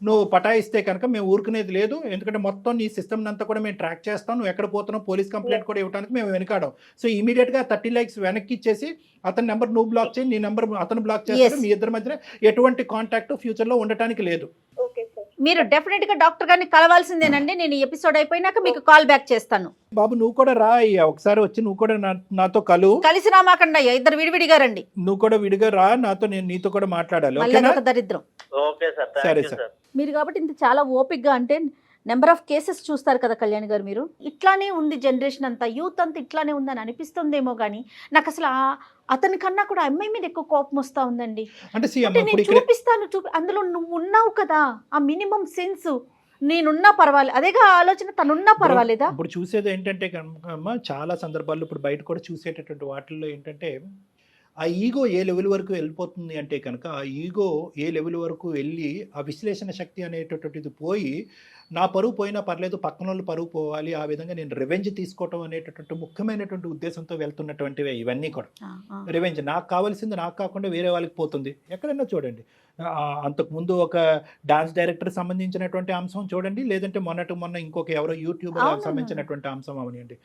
నువ్వు పటాయిస్తే కనుక మేము ఊరుకునేది లేదు. ఎందుకంటే మొత్తం నీ సిస్టమ్ అంతా కూడా మేము ట్రాక్ చేస్తాం. నువ్వు ఎక్కడ పోతున్నావు పోలీస్ కంప్లైంట్ కూడా ఇవ్వడానికి మేము వెనకాడం. సో ఇమీడియట్గా 30 lakhs వెనక్కి ఇచ్చేసి అతని నెంబర్ నువ్వు బ్లాక్ చేయి, నీ నెంబర్ అతను బ్లాక్ చేస్తారు. మీ ఇద్దరి మధ్యన ఎటువంటి కాంటాక్ట్ ఫ్యూచర్లో ఉండటానికి లేదు. మీరు డెఫినెట్గా డాక్టర్ గారిని కలవాల్సిందేనండి. నేను ఈ ఎపిసోడ్ అయిపోయినాక మీకు కాల్ బ్యాక్ చేస్తాను. బాబు నువ్వు కూడా రా అయ్యా, ఒకసారి వచ్చి నువ్వు కూడా నాతో కలిసి రామాకండి అయ్యా, ఇద్దరు విడివిడిగా రండి. నువ్వు కూడా విడిగా రా నాతో, నేను నీతో కూడా మాట్లాడాలి. మళ్ళీ ఓకేనా? అదొక దరిద్రం. ఓకే సార్, సరే థ్యాంక్ యూ సార్. సార్. మీరు కాబట్టి ఇంత చాలా ఓపిక్గా, అంటే నెంబర్ ఆఫ్ కేసెస్ చూస్తారు కదా కళ్యాణ్ గారు, మీరు ఇట్లానే ఉంది జనరేషన్ అంతా, యూత్ అంతా ఇట్లానే ఉందని అనిపిస్తుందేమో కానీ నాకు అసలు అతని కన్నా కూడా అమ్మాయి మీద ఎక్కువ కోపం వస్తూ ఉందండి. అంటే అంటే నేను చూపిస్తాను అందులో నువ్వు ఉన్నావు కదా, ఆ మినిమం సెన్స్, నేనున్నా పర్వాలేదు, అదేగా ఆలోచన, తనున్నా పర్వాలేదా? ఇప్పుడు చూసేది ఏంటంటే అమ్మ, చాలా సందర్భాల్లో ఇప్పుడు బయట కూడా చూసేటటువంటి వాటిల్లో ఏంటంటే ఆ ఈగో ఏ లెవెల్ వరకు వెళ్ళిపోతుంది అంటే కనుక, ఆ ఈగో ఏ లెవెల్ వరకు వెళ్ళి ఆ విశ్లేషణ శక్తి అనేటటువంటిది పోయి, నా పరువు పోయినా పర్లేదు పక్కన వాళ్ళు పరువు పోవాలి, ఆ విధంగా నేను రివెంజ్ తీసుకోవటం అనేటటువంటి ముఖ్యమైనటువంటి ఉద్దేశంతో వెళ్తున్నటువంటివే ఇవన్నీ కూడా. రివెంజ్ నాకు కావాల్సింది నాకు కాకుండా వేరే వాళ్ళకి పోతుంది. ఎక్కడైనా చూడండి, అంతకుముందు ఒక డాన్స్ డైరెక్టర్ సంబంధించినటువంటి అంశం చూడండి, లేదంటే మొన్న ఇంకొక ఎవరో యూట్యూబర్ సంబంధించినటువంటి అంశం అవనివ్వండి,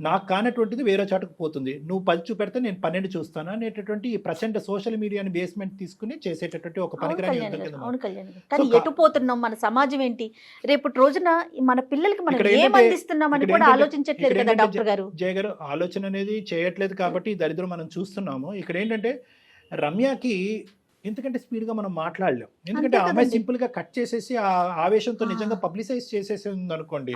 నాకు కానటువంటిది వేరే చోటకు పోతుంది. నువ్వు 10 చూపెడితే నేను 12 చూస్తాను అనేటటువంటి ఈ ప్రచండ సోషల్ మీడియాని బేస్మెంట్ తీసుకుని చేసేటటువంటి ఒక పనికిరాని యుద్ధం కింద. అవును కళ్యాణ్ గారు, కానీ ఎటు పోతున్నాం, మన సమాజం ఏంటి, రేపు రోజున మన పిల్లలకి మనం ఏం అందిస్తున్నామని కూడా ఆలోచించట్లేదు కదా డాక్టర్ గారు. జయ గారు ఆలోచన అనేది చేయట్లేదు కాబట్టి ఈ దరిద్రం మనం చూస్తున్నాము. ఇక్కడ ఏంటంటే రమ్యకి ఎందుకంటే స్పీడ్గా మనం మాట్లాడలేం, ఎందుకంటే ఆమె సింపుల్గా కట్ చేసేసి ఆ ఆవేశంతో నిజంగా పబ్లిసైజ్ చేసేసి ఉందనుకోండి,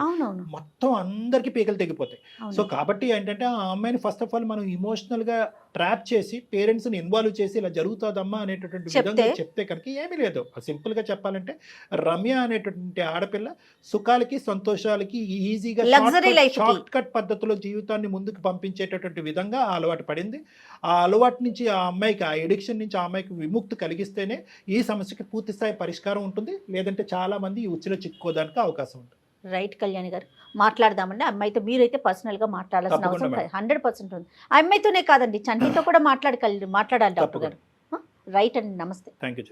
మొత్తం అందరికీ పీకలు తెగిపోతాయి. సో కాబట్టి ఏంటంటే ఆ అమ్మాయిని ఫస్ట్ ఆఫ్ ఆల్ మనం ఇమోషనల్గా ట్రాప్ చేసి పేరెంట్స్ని ఇన్వాల్వ్ చేసి ఇలా జరుగుతుందమ్మా అనేటటువంటి విధంగా చెప్తే కనుక ఏమీ లేదు. సింపుల్గా చెప్పాలంటే రమ్య అనేటటువంటి ఆడపిల్ల సుఖాలకి సంతోషాలకి ఈజీగా షార్ట్ కట్ పద్ధతిలో జీవితాన్ని ముందుకు పంపించేటటువంటి విధంగా ఆ అలవాటు పడింది. ఆ అలవాటు నుంచి ఆ అమ్మాయికి, ఆ ఎడిక్షన్ నుంచి ఆ అమ్మాయికి విముక్తి కలిగిస్తేనే ఈ సమస్యకి పూర్తి స్థాయి పరిష్కారం ఉంటుంది. లేదంటే చాలా మంది ఈ ఉచ్చులో చిక్కుకోవడానికి అవకాశం ఉంటుంది. రైట్ కళ్యాణ్ గారు, మాట్లాడదామండి. అమ్మాయితో మీరైతే పర్సనల్గా మాట్లాడాల్సిన అవసరం 100% ఉంది. ఆ అమ్మాయితోనే కాదండి, చంటితో కూడా మాట్లాడాలి డాక్టర్ గారు. రైట్ అండి, నమస్తే. Thank you.